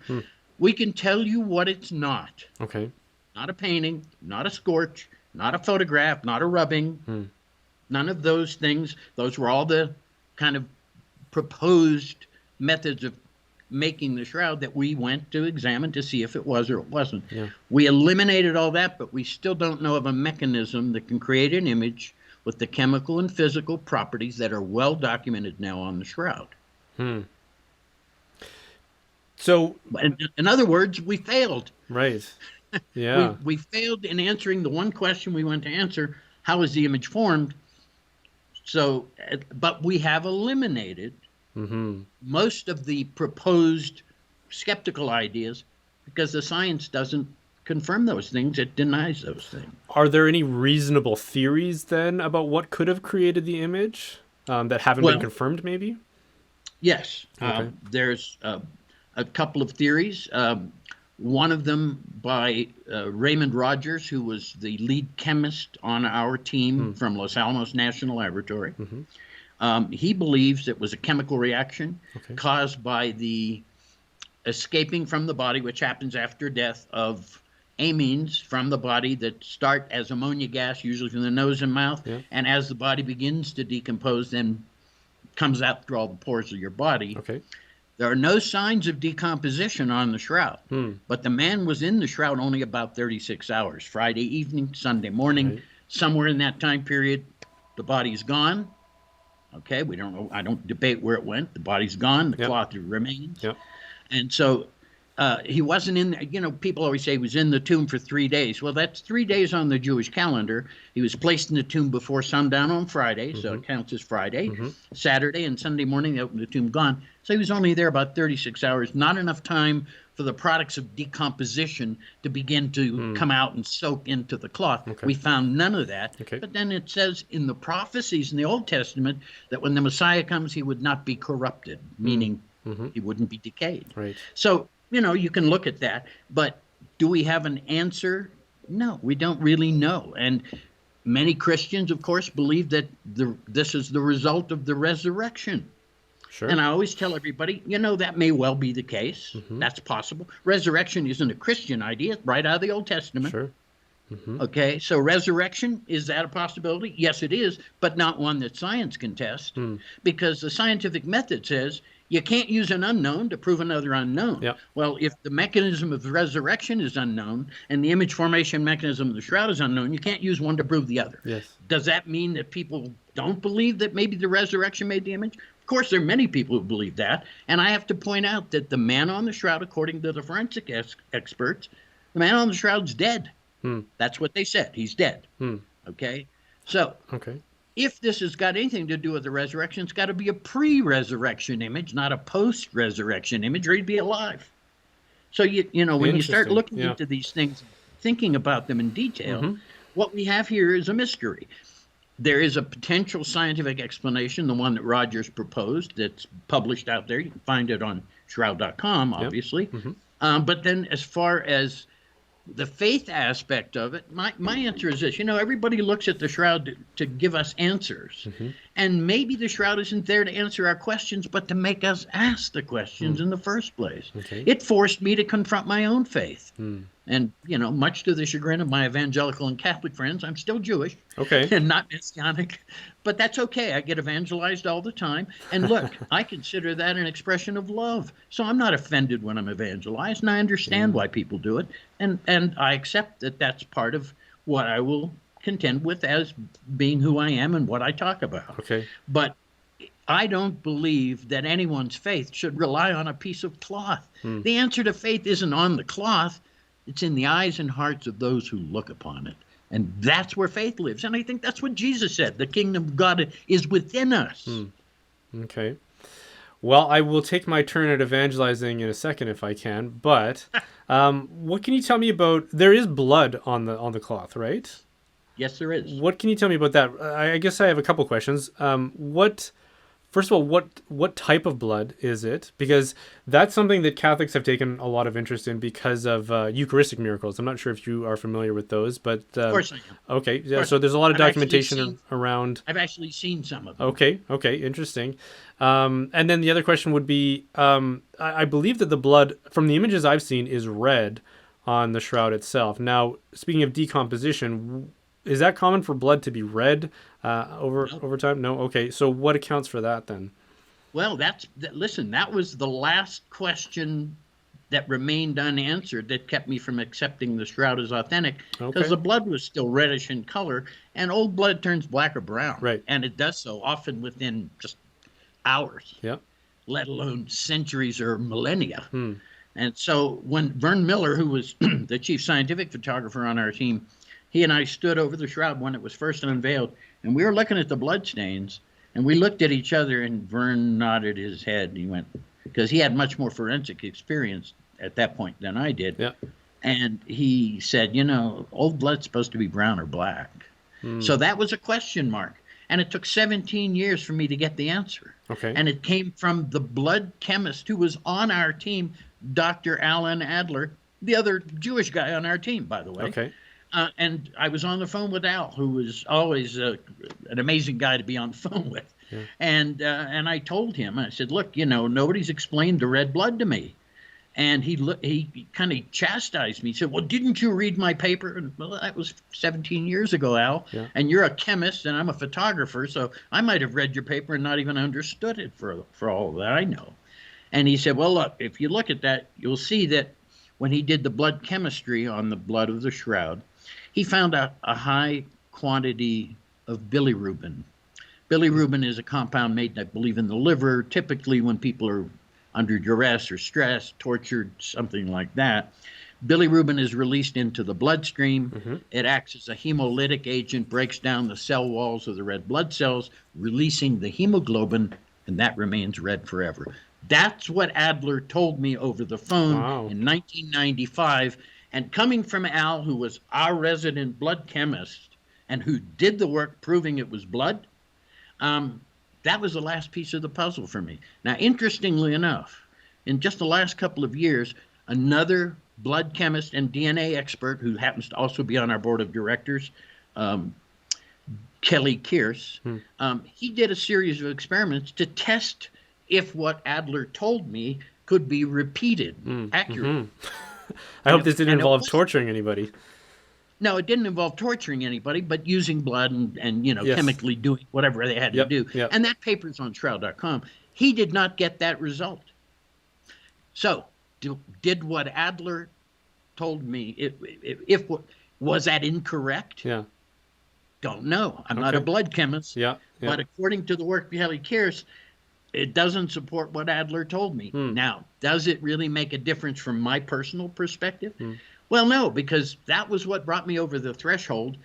We can tell you what it's not. Okay. Not a painting, not a scorch, not a photograph, not a rubbing, none of those things. Those were all the kind of proposed methods of making the shroud that we went to examine to see if it was or it wasn't. Yeah. We eliminated all that, but we still don't know of a mechanism that can create an image with the chemical and physical properties that are well documented now on the shroud. So, in other words, we failed. right. Yeah. We failed in answering the one question we went to answer: how is the image formed? So, but we have eliminated most of the proposed skeptical ideas because the science doesn't confirm those things. It denies those things. Are there any reasonable theories then about what could have created the image that haven't been confirmed, maybe? Yes. Okay. There's a couple of theories. One of them by Raymond Rogers, who was the lead chemist on our team from Los Alamos National Laboratory. He believes it was a chemical reaction caused by the escaping from the body, which happens after death, of amines from the body that start as ammonia gas, usually from the nose and mouth, and as the body begins to decompose, then comes out through all the pores of your body. Okay. There are no signs of decomposition on the shroud, but the man was in the shroud only about 36 hours, Friday evening, Sunday morning, somewhere in that time period, the body's gone. Okay, we don't know. I don't debate where it went. The body's gone. The cloth remains. And so he wasn't in there. You know, people always say he was in the tomb for 3 days. Well, that's 3 days on the Jewish calendar. He was placed in the tomb before sundown on Friday, so it counts as Friday. Saturday and Sunday morning, they opened the tomb, gone. So he was only there about 36 hours, not enough time for the products of decomposition to begin to come out and soak into the cloth. We found none of that. But then it says in the prophecies in the Old Testament that when the Messiah comes, he would not be corrupted, meaning he wouldn't be decayed. Right. So, you know, you can look at that, but do we have an answer? No, we don't really know. And many Christians, of course, believe that this is the result of the resurrection. Sure. And I always tell everybody, you know, that may well be the case. That's possible. Resurrection isn't a Christian idea, it's right out of the Old Testament. Sure. Okay, so resurrection, is that a possibility? Yes, it is, but not one that science can test, because the scientific method says you can't use an unknown to prove another unknown. Well, if the mechanism of resurrection is unknown and the image formation mechanism of the shroud is unknown, you can't use one to prove the other. Does that mean that people don't believe that maybe the resurrection made the image? Of course, there are many people who believe that, and I have to point out that the man on the shroud, according to the forensic experts, the man on the shroud's dead. That's what they said. He's dead. Okay? So, if this has got anything to do with the resurrection, it's got to be a pre-resurrection image, not a post-resurrection image, or he'd be alive. So, you know, when you start looking into these things, thinking about them in detail, what we have here is a mystery. There is a potential scientific explanation, the one that Rogers proposed, that's published out there. You can find it on shroud.com, obviously. But then as far as the faith aspect of it, my answer is this. You know, everybody looks at the shroud to give us answers. And maybe the shroud isn't there to answer our questions, but to make us ask the questions in the first place. It forced me to confront my own faith. And, you know, much to the chagrin of my evangelical and Catholic friends, I'm still Jewish and not Messianic. But that's okay. I get evangelized all the time. And look, I consider that an expression of love. So I'm not offended when I'm evangelized, and I understand why people do it. And I accept that that's part of what I will contend with as being who I am and what I talk about. But I don't believe that anyone's faith should rely on a piece of cloth. The answer to faith isn't on the cloth. It's in the eyes and hearts of those who look upon it. And that's where faith lives. And I think that's what Jesus said. The kingdom of God is within us. Okay. Well, I will take my turn at evangelizing in a second if I can. But what can you tell me about... There is blood on the cloth, right? Yes, there is. What can you tell me about that? I guess I have a couple questions. First of all, what type of blood is it? Because that's something that Catholics have taken a lot of interest in because of Eucharistic miracles. I'm not sure if you are familiar with those, but... of course I am. Okay, yeah, so there's a lot of documentation around... I've actually seen some of them. Okay, interesting. And then the other question would be, I believe that the blood, from the images I've seen, is red on the shroud itself. Now, speaking of decomposition... Is that common for blood to be red over time? No? Okay. So what accounts for that then? Well, listen, that was the last question that remained unanswered that kept me from accepting the shroud as authentic, because the blood was still reddish in color, and old blood turns black or brown. Right. And it does so often within just hours, let alone centuries or millennia. And so when Vern Miller, who was the chief scientific photographer on our team, he and I stood over the shroud when it was first unveiled, and we were looking at the blood stains, and we looked at each other, and Vern nodded his head, and he went, because he had much more forensic experience at that point than I did. Yeah. And he said, old blood's supposed to be brown or black. So that was a question mark. And it took 17 years for me to get the answer. Okay. And it came from the blood chemist who was on our team, Dr. Alan Adler, the other Jewish guy on our team, by the way. Okay. And I was on the phone with Al, who was always an amazing guy to be on the phone with. Yeah. And I told him, I said, look, nobody's explained the red blood to me. And he kind of chastised me. He said, well, didn't you read my paper? And, well, that was 17 years ago, Al. Yeah. And you're a chemist and I'm a photographer, so I might have read your paper and not even understood it for all that I know. And he said, well, look, if you look at that, you'll see that when he did the blood chemistry on the blood of the shroud, he found a high quantity of bilirubin. Bilirubin is a compound made, I believe, in the liver, typically when people are under duress or stress, tortured, something like that. Bilirubin is released into the bloodstream. Mm-hmm. It acts as a hemolytic agent, breaks down the cell walls of the red blood cells, releasing the hemoglobin, and that remains red forever. That's what Adler told me over the phone in 1995. And coming from Al, who was our resident blood chemist and who did the work proving it was blood, that was the last piece of the puzzle for me. Now, interestingly enough, in just the last couple of years, another blood chemist and DNA expert who happens to also be on our board of directors, Kelly Kearse, he did a series of experiments to test if what Adler told me could be repeated accurately. I hope this didn't involve torturing anybody. No, it didn't involve torturing anybody, but using blood and chemically doing whatever they had to do. Yep. And that paper's on Shroud.com. He did not get that result. So, did what Adler told me, was that incorrect? Yeah. Don't know. I'm not a blood chemist. Yeah. But according to the work of Kelly Kearse, it doesn't support what Adler told me. Now, does it really make a difference from my personal perspective? Well, no, because that was what brought me over the threshold.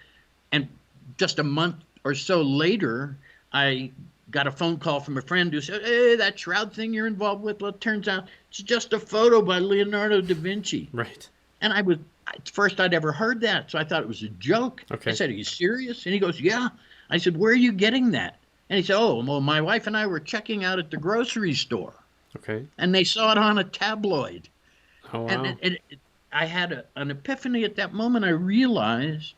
And just a month or so later, I got a phone call from a friend who said, hey, that shroud thing you're involved with, well, it turns out it's just a photo by Leonardo da Vinci. Right. And first I'd ever heard that, so I thought it was a joke. Okay. I said, are you serious? And he goes, yeah. I said, where are you getting that? And he said, oh, well, my wife and I were checking out at the grocery store. Okay. And they saw it on a tabloid. Oh, wow. And I had an epiphany at that moment. I realized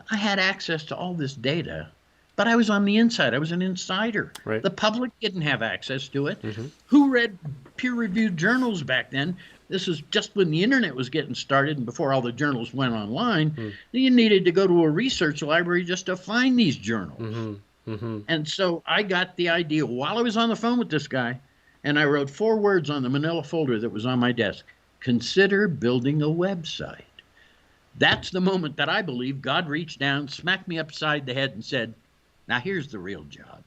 I had access to all this data, but I was on the inside. I was an insider. Right. The public didn't have access to it. Mm-hmm. Who read peer-reviewed journals back then? This was just when the internet was getting started and before all the journals went online. You needed to go to a research library just to find these journals. And so I got the idea while I was on the phone with this guy, and I wrote 4 words on the manila folder that was on my desk. Consider building a website. That's the moment that I believe God reached down, smacked me upside the head, and said, now here's the real job.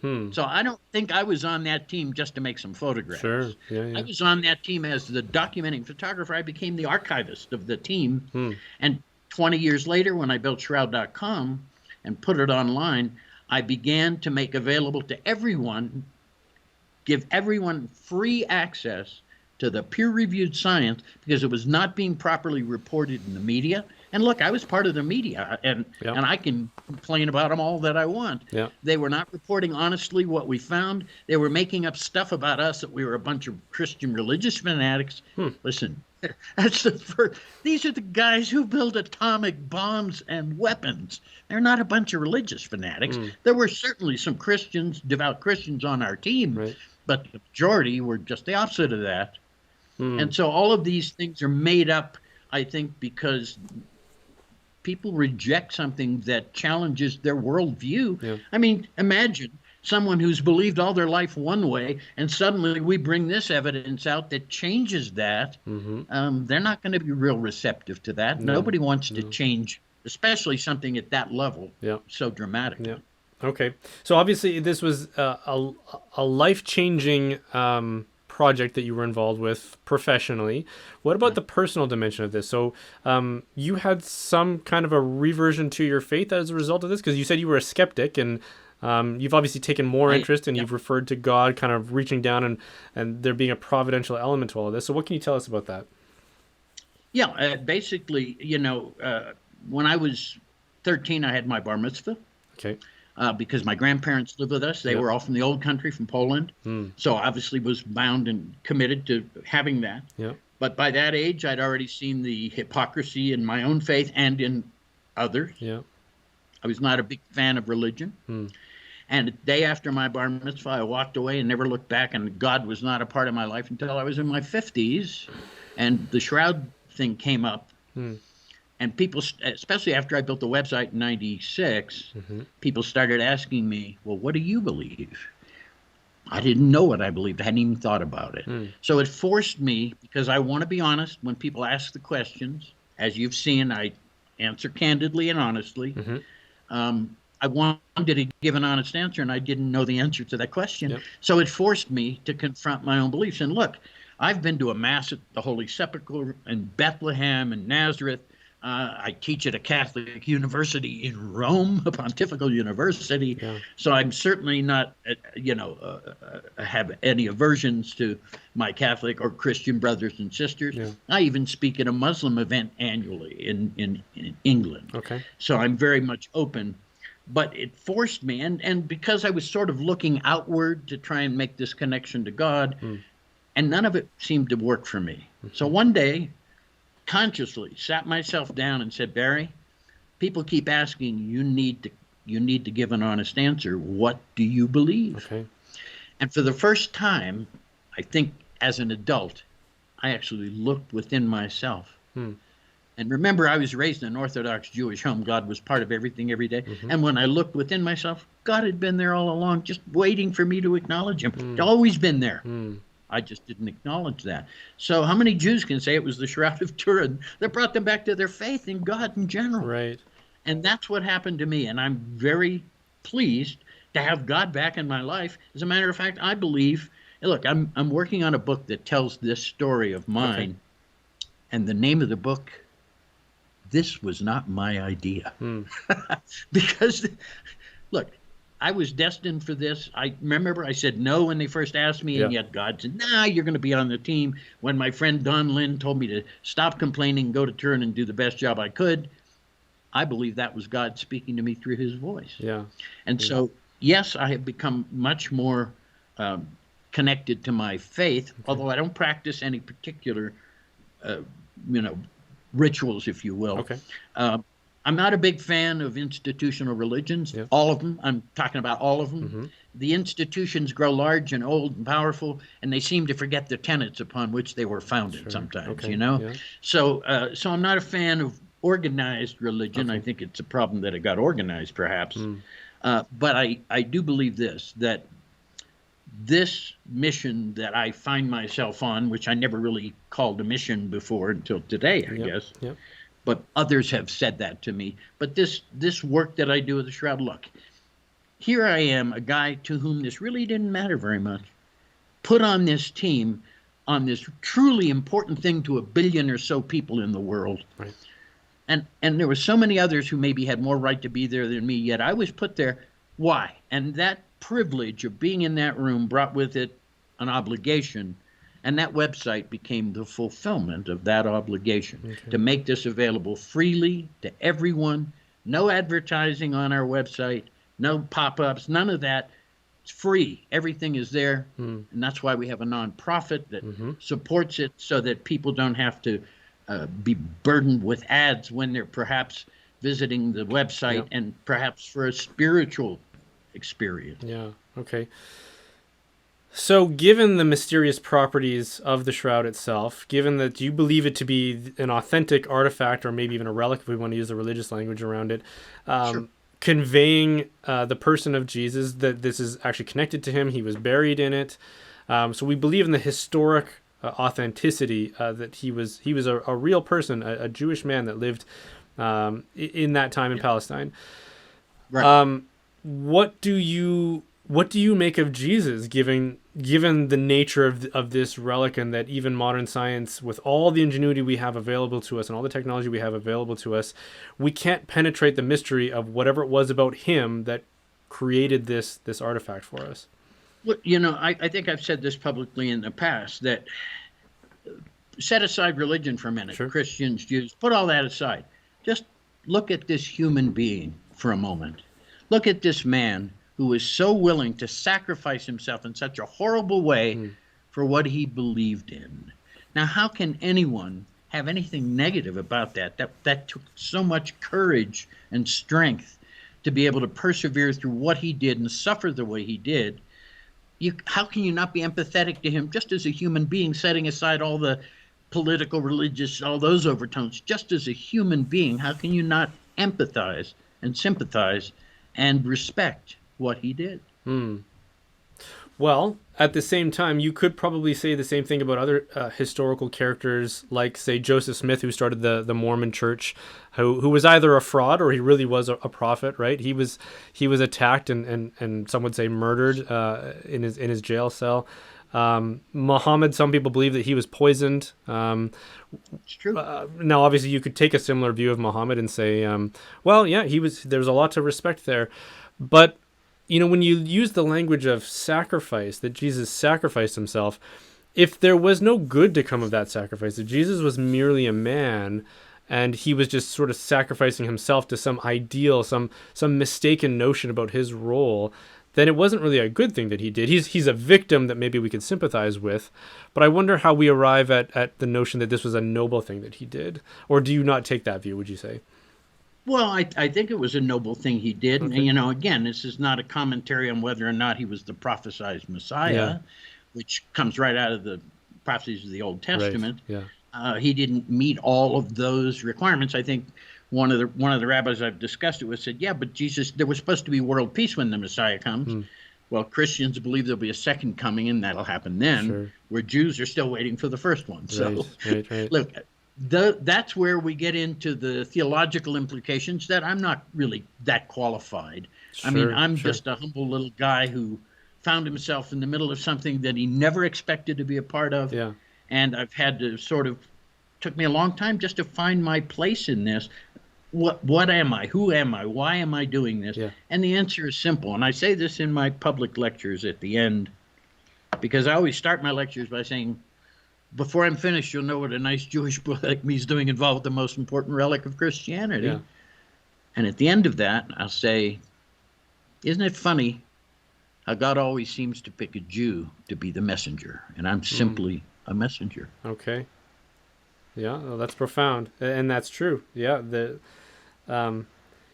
So I don't think I was on that team just to make some photographs. Sure. Yeah. I was on that team as the documenting photographer. I became the archivist of the team. And 20 years later, when I built Shroud.com and put it online, I began to make available to everyone, give everyone free access to the peer-reviewed science because it was not being properly reported in the media. And look, I was part of the media, and I can complain about them all that I want. Yeah. They were not reporting honestly what we found. They were making up stuff about us that we were a bunch of Christian religious fanatics. Listen, that's the first. These are the guys who build atomic bombs and weapons. They're not a bunch of religious fanatics. There were certainly some Christians, devout Christians on our team, but the majority were just the opposite of that. And so all of these things are made up, I think, because people reject something that challenges their worldview. I mean, imagine someone who's believed all their life one way, and suddenly we bring this evidence out that changes that, they're not going to be real receptive to that. Nobody wants to change, especially something at that level, so dramatic. Yeah. Okay. So obviously this was a life-changing project that you were involved with professionally. What about the personal dimension of this? So you had some kind of a reversion to your faith as a result of this, because you said you were a skeptic, and you've obviously taken more interest, and you've referred to God kind of reaching down and there being a providential element to all of this. So what can you tell us about that? Yeah, basically, when I was 13, I had my bar mitzvah. Okay. Because my grandparents lived with us. They were all from the old country, from Poland. So obviously was bound and committed to having that. Yeah. But by that age, I'd already seen the hypocrisy in my own faith and in others. Yeah. I was not a big fan of religion. And the day after my bar mitzvah, I walked away and never looked back, and God was not a part of my life until I was in my 50s. And the shroud thing came up. And people, especially after I built the website in 96, people started asking me, well, what do you believe? I didn't know what I believed. I hadn't even thought about it. So it forced me, because I want to be honest when people ask the questions. As you've seen, I answer candidly and honestly. I wanted to give an honest answer, and I didn't know the answer to that question. So it forced me to confront my own beliefs. And look, I've been to a mass at the Holy Sepulchre in Bethlehem and Nazareth. I teach at a Catholic university in Rome, a pontifical university. So I'm certainly not, have any aversions to my Catholic or Christian brothers and sisters. I even speak at a Muslim event annually in England. Okay. So I'm very much open. But it forced me, and because I was sort of looking outward to try and make this connection to God, and none of it seemed to work for me. So one day, consciously sat myself down and said, Barry, people keep asking, you need to give an honest answer. What do you believe? Okay. And for the first time, I think as an adult, I actually looked within myself. And remember, I was raised in an Orthodox Jewish home. God was part of everything every day. And when I looked within myself, God had been there all along, just waiting for me to acknowledge him. He'd always been there. I just didn't acknowledge that. So how many Jews can say it was the Shroud of Turin that brought them back to their faith in God in general? Right. And that's what happened to me. And I'm very pleased to have God back in my life. As a matter of fact, I believe, look, I'm working on a book that tells this story of mine. And the name of the book, This Was Not My Idea. Because, look, I was destined for this. I remember I said no when they first asked me, and yet God said, nah, you're going to be on the team. When my friend Don Lynn told me to stop complaining, go to Turin and do the best job I could, I believe that was God speaking to me through his voice. And so, yes, I have become much more connected to my faith, although I don't practice any particular, rituals, if you will. I'm not a big fan of institutional religions, all of them. I'm talking about all of them. The institutions grow large and old and powerful, and they seem to forget the tenets upon which they were founded sometimes, So I'm not a fan of organized religion. I think it's a problem that it got organized, perhaps. But I do believe that this mission that I find myself on, which I never really called a mission before until today, I guess, but others have said that to me. But this work that I do with the Shroud, look, here I am, a guy to whom this really didn't matter very much, put on this team on this truly important thing to 1 billion or so people in the world. And there were so many others who maybe had more right to be there than me, yet I was put there. Why? And that privilege of being in that room brought with it an obligation. And that website became the fulfillment of that obligation to make this available freely to everyone. No advertising on our website, no pop-ups, none of that. It's free. Everything is there. And that's why we have a nonprofit that supports it, so that people don't have to be burdened with ads when they're perhaps visiting the website and perhaps for a spiritual experience. Okay. So given the mysterious properties of the shroud itself, given that you believe it to be an authentic artifact, or maybe even a relic if we want to use the religious language around it, conveying the person of Jesus, that this is actually connected to him. He was buried in it. So we believe in the historic authenticity that he was a real person, a Jewish man that lived in that time in Palestine. Right. What do you make of Jesus, given the nature of this relic, and that even modern science, with all the ingenuity we have available to us and all the technology we have available to us, we can't penetrate the mystery of whatever it was about him that created this artifact for us? Well, I think I've said this publicly in the past, that set aside religion for a minute. Sure. Christians, Jews, put all that aside. Just look at this human being for a moment. Look at this man who was so willing to sacrifice himself in such a horrible way for what he believed in. Now, how can anyone have anything negative about that? That took so much courage and strength to be able to persevere through what he did and suffer the way he did. How can you not be empathetic to him just as a human being, setting aside all the political, religious, all those overtones? Just as a human being, how can you not empathize and sympathize and respect what he did? Well, at the same time, you could probably say the same thing about other historical characters, like, say, Joseph Smith, who started the Mormon Church, who was either a fraud or he really was a prophet, right? He was attacked and some would say murdered in his jail cell. Muhammad, some people believe that he was poisoned. It's true. Now, obviously, you could take a similar view of Muhammad and say, well, yeah, there's a lot to respect there. But when you use the language of sacrifice, that Jesus sacrificed himself, if there was no good to come of that sacrifice, if Jesus was merely a man and he was just sort of sacrificing himself to some ideal, some mistaken notion about his role, then it wasn't really a good thing that he did. He's a victim that maybe we could sympathize with, but I wonder how we arrive at the notion that this was a noble thing that he did. Or do you not take that view, would you say? Well, I think it was a noble thing he did. Okay. And, again, this is not a commentary on whether or not he was the prophesied Messiah, which comes right out of the prophecies of the Old Testament. Right. Yeah. He didn't meet all of those requirements. I think one of the rabbis I've discussed it with said, yeah, but Jesus, there was supposed to be world peace when the Messiah comes. Well, Christians believe there'll be a second coming, and that'll happen then, Sure. where Jews are still waiting for the first one. So, Right. look, that's where we get into the theological implications that I'm not really that qualified. I mean, I'm just a humble little guy who found himself in the middle of something that he never expected to be a part of. Yeah. And I've had to took me a long time just to find my place in this. What am I? Who am I? Why am I doing this? Yeah. And the answer is simple. And I say this in my public lectures at the end, because I always start my lectures by saying, before I'm finished, you'll know what a nice Jewish boy like me is doing involved with the most important relic of Christianity. Yeah. And at the end of that, I'll say, isn't it funny how God always seems to pick a Jew to be the messenger, and I'm simply a messenger. Okay. Yeah, well, that's profound, and that's true. Yeah,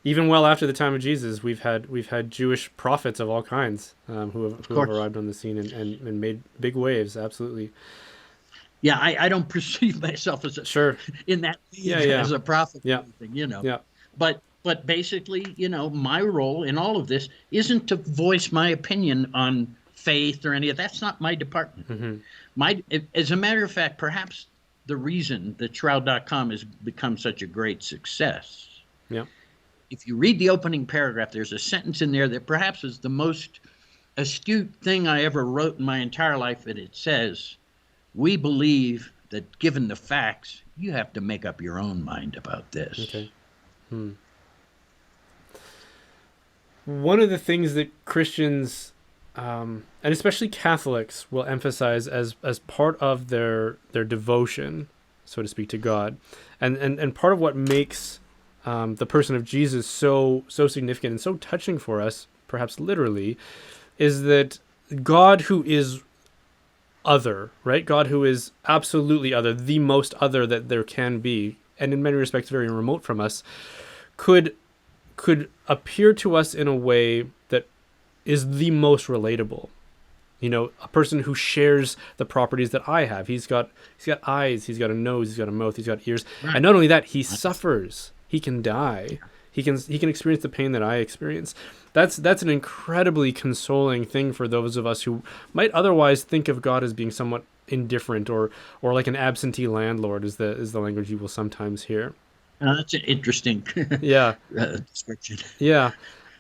even well after the time of Jesus, we've had Jewish prophets of all kinds who have arrived on the scene and made big waves. Absolutely. Yeah, I don't perceive myself as in that as a prophet. Yeah. Or anything, Yeah. But basically, my role in all of this isn't to voice my opinion on faith or any of that's not my department. As a matter of fact, perhaps the reason that Shroud.com has become such a great success. Yeah. If you read the opening paragraph, there's a sentence in there that perhaps is the most astute thing I ever wrote in my entire life, and it says, "We believe that given the facts, you have to make up your own mind about this." Okay. One of the things that Christians, and especially Catholics, will emphasize as part of their devotion, so to speak, to God, and part of what makes the person of Jesus so significant and so touching for us, perhaps literally, is that God, who is other, right? God, who is absolutely other, the most other that there can be, and in many respects very remote from us, could appear to us in a way that is the most relatable. A person who shares the properties that I have. He's got eyes, he's got a nose, he's got a mouth, he's got ears. Right. And not only that, he suffers. He can die. He can experience the pain that I experience. That's an incredibly consoling thing for those of us who might otherwise think of God as being somewhat indifferent or like an absentee landlord is the language you will sometimes hear. That's an interesting Yeah. description. Yeah.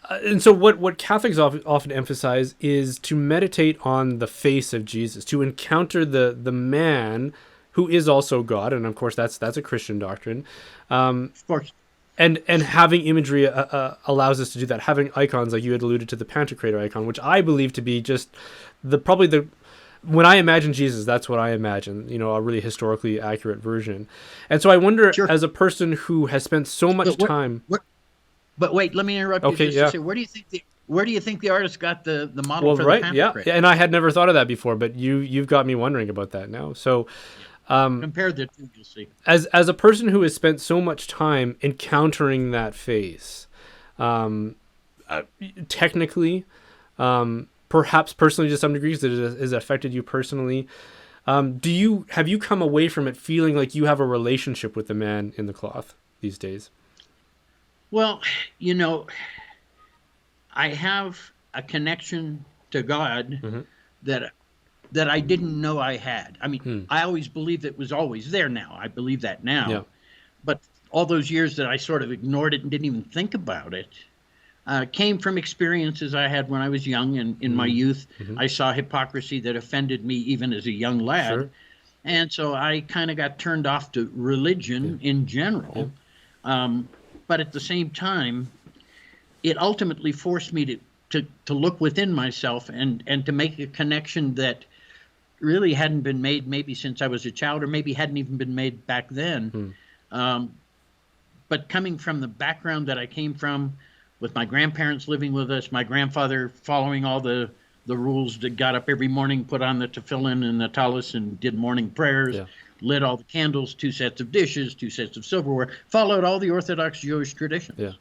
And so what Catholics often emphasize is to meditate on the face of Jesus, to encounter the man who is also God, and of course that's a Christian doctrine. Of course. And having imagery allows us to do that. Having icons, like you had alluded to the Pantocrator icon, which I believe to be just when I imagine Jesus, that's what I imagine, a really historically accurate version. And so I wonder, Sure. as a person who has spent so much time... But wait, let me interrupt you just to say, where do you think the artist got the model for the Pantocrator? Yeah, and I had never thought of that before, but you've got me wondering about that now. So... compare the two, you'll see. As a person who has spent so much time encountering that face, technically, perhaps personally to some degrees, that it has affected you personally. Have you come away from it feeling like you have a relationship with the man in the cloth these days? Well, I have a connection to God that I didn't know I had. I mean, I always believed it was always there now. I believe that now. Yeah. But all those years that I sort of ignored it and didn't even think about it came from experiences I had when I was young and in my youth. I saw hypocrisy that offended me even as a young lad. Sure. And so I kind of got turned off to religion in general. But at the same time, it ultimately forced me to look within myself and to make a connection that really hadn't been made maybe since I was a child, or maybe hadn't even been made back then. But coming from the background that I came from, with my grandparents living with us, my grandfather following all the rules, that got up every morning, put on the tefillin and the tallis and did morning prayers, lit all the candles, 2 sets of dishes, 2 sets of silverware, followed all the Orthodox Jewish traditions.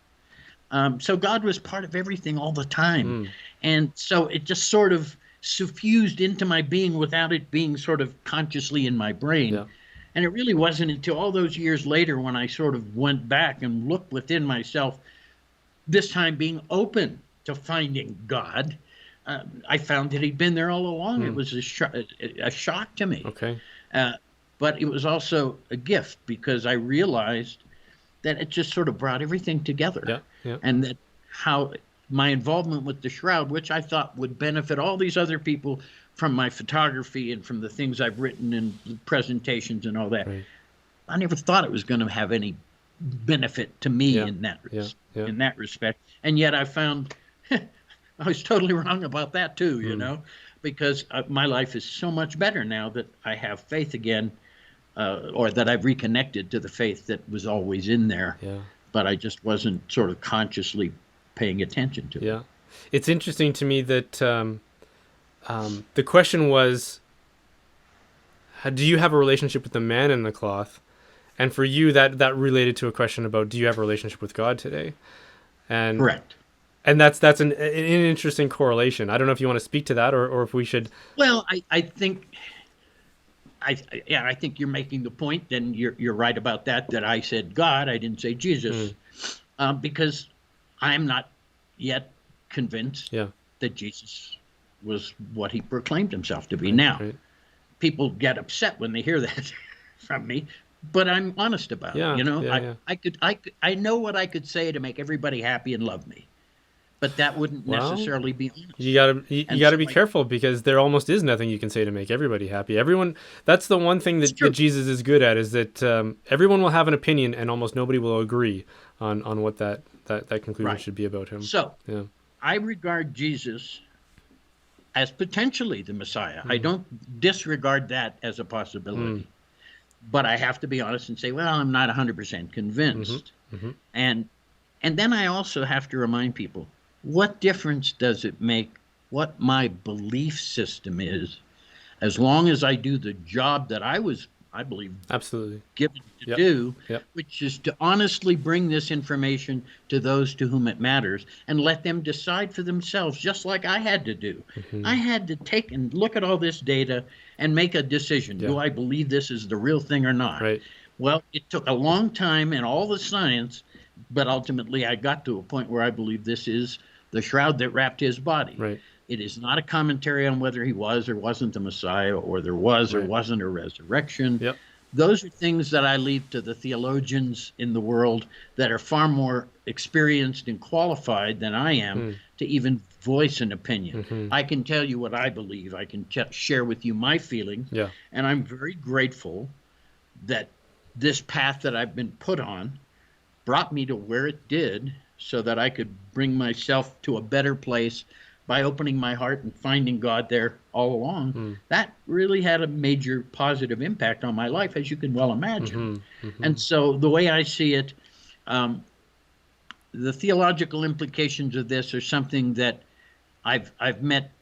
So God was part of everything all the time. And so it just sort of suffused into my being without it being sort of consciously in my brain. And it really wasn't until all those years later when I sort of went back and looked within myself, this time being open to finding God, I found that he'd been there all along. It was a shock to me. Okay. But it was also a gift, because I realized that it just sort of brought everything together. And that how my involvement with the Shroud, which I thought would benefit all these other people from my photography and from the things I've written and presentations and all that, I never thought it was going to have any benefit to me in that respect. And yet I found I was totally wrong about that too, because my life is so much better now that I have faith again, or that I've reconnected to the faith that was always in there. But I just wasn't sort of consciously paying attention to it. It's interesting to me that the question was, do you have a relationship with the man in the cloth? And for you, that related to a question about, do you have a relationship with God today? And correct. And that's an interesting correlation. I don't know if you want to speak to that, or if we should. Well, I think you're making the point. Then you're right about that. That I said God, I didn't say Jesus, because I'm not yet convinced that Jesus was what he proclaimed himself to be. Now, people get upset when they hear that from me, but I'm honest about it. I know what I could say to make everybody happy and love me, but that wouldn't necessarily be honest. You gotta be careful, because there almost is nothing you can say to make everybody happy. Everyone, that's the one thing that Jesus is good at, is that everyone will have an opinion and almost nobody will agree on what that conclusion should be about him. So I regard Jesus as potentially the Messiah. I don't disregard that as a possibility. But I have to be honest and say, well, I'm not 100% convinced. And then I also have to remind people, what difference does it make what my belief system is, as long as I do the job that I believe, absolutely given to do, which is to honestly bring this information to those to whom it matters and let them decide for themselves, just like I had to do. I had to take and look at all this data and make a decision. Do I believe this is the real thing or not? Well, it took a long time and all the science, But ultimately, I got to a point where I believe this is the shroud that wrapped his body. Right. It is not a commentary on whether he was or wasn't the Messiah, or there was or Right. wasn't a resurrection. Yep. Those are things that I leave to the theologians in the world that are far more experienced and qualified than I am to even voice an opinion. I can tell you what I believe. I can share with you my feelings. Yeah. And I'm very grateful that this path that I've been put on brought me to where it did, so that I could bring myself to a better place by opening my heart and finding God there all along. That really had a major positive impact on my life, as you can well imagine. And so the way I see it, the theological implications of this are something that I've met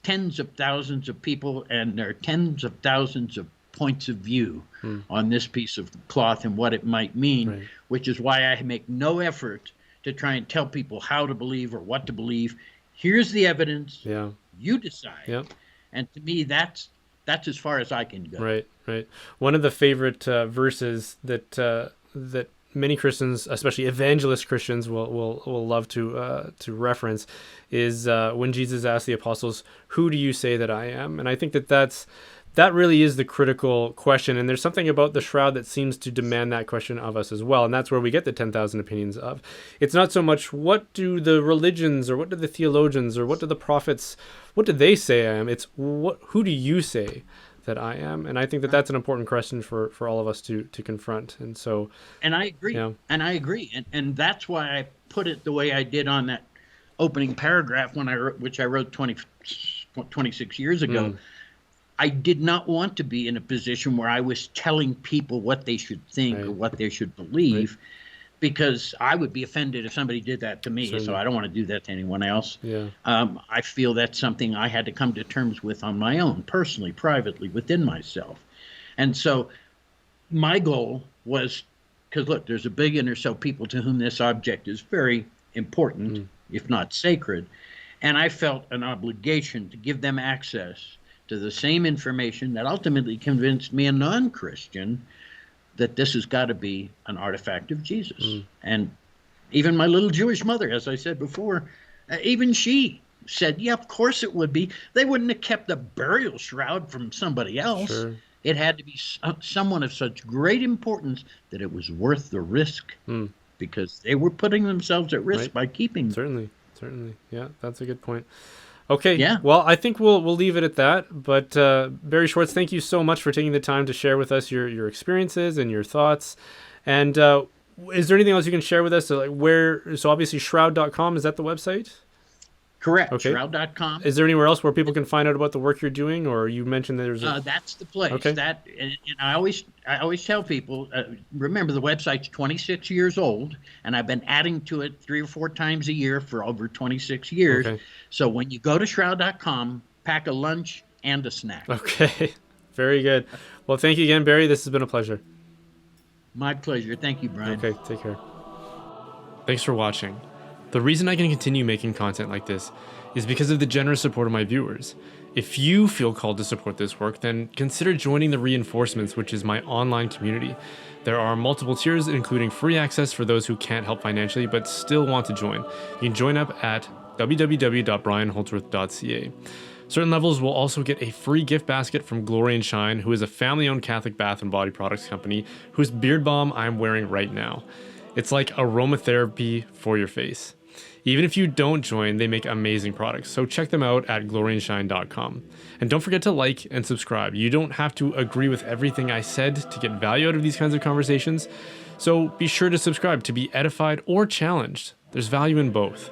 tens of thousands of people, and there are tens of thousands of points of view on this piece of cloth and what it might mean, which is why I make no effort to try and tell people how to believe or what to believe. Here's the evidence. Yeah. You decide. Yep. And to me, that's as far as I can go. Right, right. One of the favorite verses that many Christians, especially evangelist Christians, will love to reference is when Jesus asked the apostles, "Who do you say that I am?" And I think that really is the critical question. And there's something about the shroud that seems to demand that question of us as well. And that's where we get the 10,000 opinions of. It's not so much what do the religions or what do the theologians or what do the prophets, what do they say I am? It's who do you say that I am? And I think that that's an important question for all of us to confront. And so. And I agree. Yeah. And I agree. And that's why I put it the way I did on that opening paragraph which I wrote 26 years ago. I did not want to be in a position where I was telling people what they should think or what they should believe, because I would be offended if somebody did that to me. So I don't want to do that to anyone else. Yeah. I feel that's something I had to come to terms with on my own, personally, privately, within myself. And so my goal was, because look, there's 1 billion or so people to whom this object is very important, if not sacred. And I felt an obligation to give them access to the same information that ultimately convinced me, a non-Christian, that this has got to be an artifact of Jesus. And even my little Jewish mother, as I said before, even she said, yeah, of course it would be. They wouldn't have kept the burial shroud from somebody else. Sure. It had to be someone of such great importance that it was worth the risk, because they were putting themselves at risk by keeping them. Certainly. Yeah, that's a good point. Okay. Yeah. Well, I think we'll leave it at that. But Barry Schwartz, thank you so much for taking the time to share with us your experiences and your thoughts. And is there anything else you can share with us? So obviously shroud.com, is that the website? Correct. Okay. Shroud.com. Is there anywhere else where people can find out about the work you're doing, or you mentioned that there's that's the place. Okay. And I always tell people, remember the website's 26 years old, and I've been adding to it 3 or 4 times a year for over 26 years. Okay. So when you go to shroud.com, pack a lunch and a snack. Okay. Very good. Well, thank you again, Barry. This has been a pleasure. My pleasure. Thank you, Brian. Okay, take care. Thanks for watching. The reason I can continue making content like this is because of the generous support of my viewers. If you feel called to support this work, then consider joining the Reinforcements, which is my online community. There are multiple tiers, including free access for those who can't help financially but still want to join. You can join up at www.brianholdsworth.ca. Certain levels will also get a free gift basket from Glory and Shine, who is a family-owned Catholic bath and body products company whose beard balm I'm wearing right now. It's like aromatherapy for your face. Even if you don't join, they make amazing products, so check them out at gloryandshine.com. And don't forget to like and subscribe. You don't have to agree with everything I said to get value out of these kinds of conversations, so be sure to subscribe to be edified or challenged. There's value in both.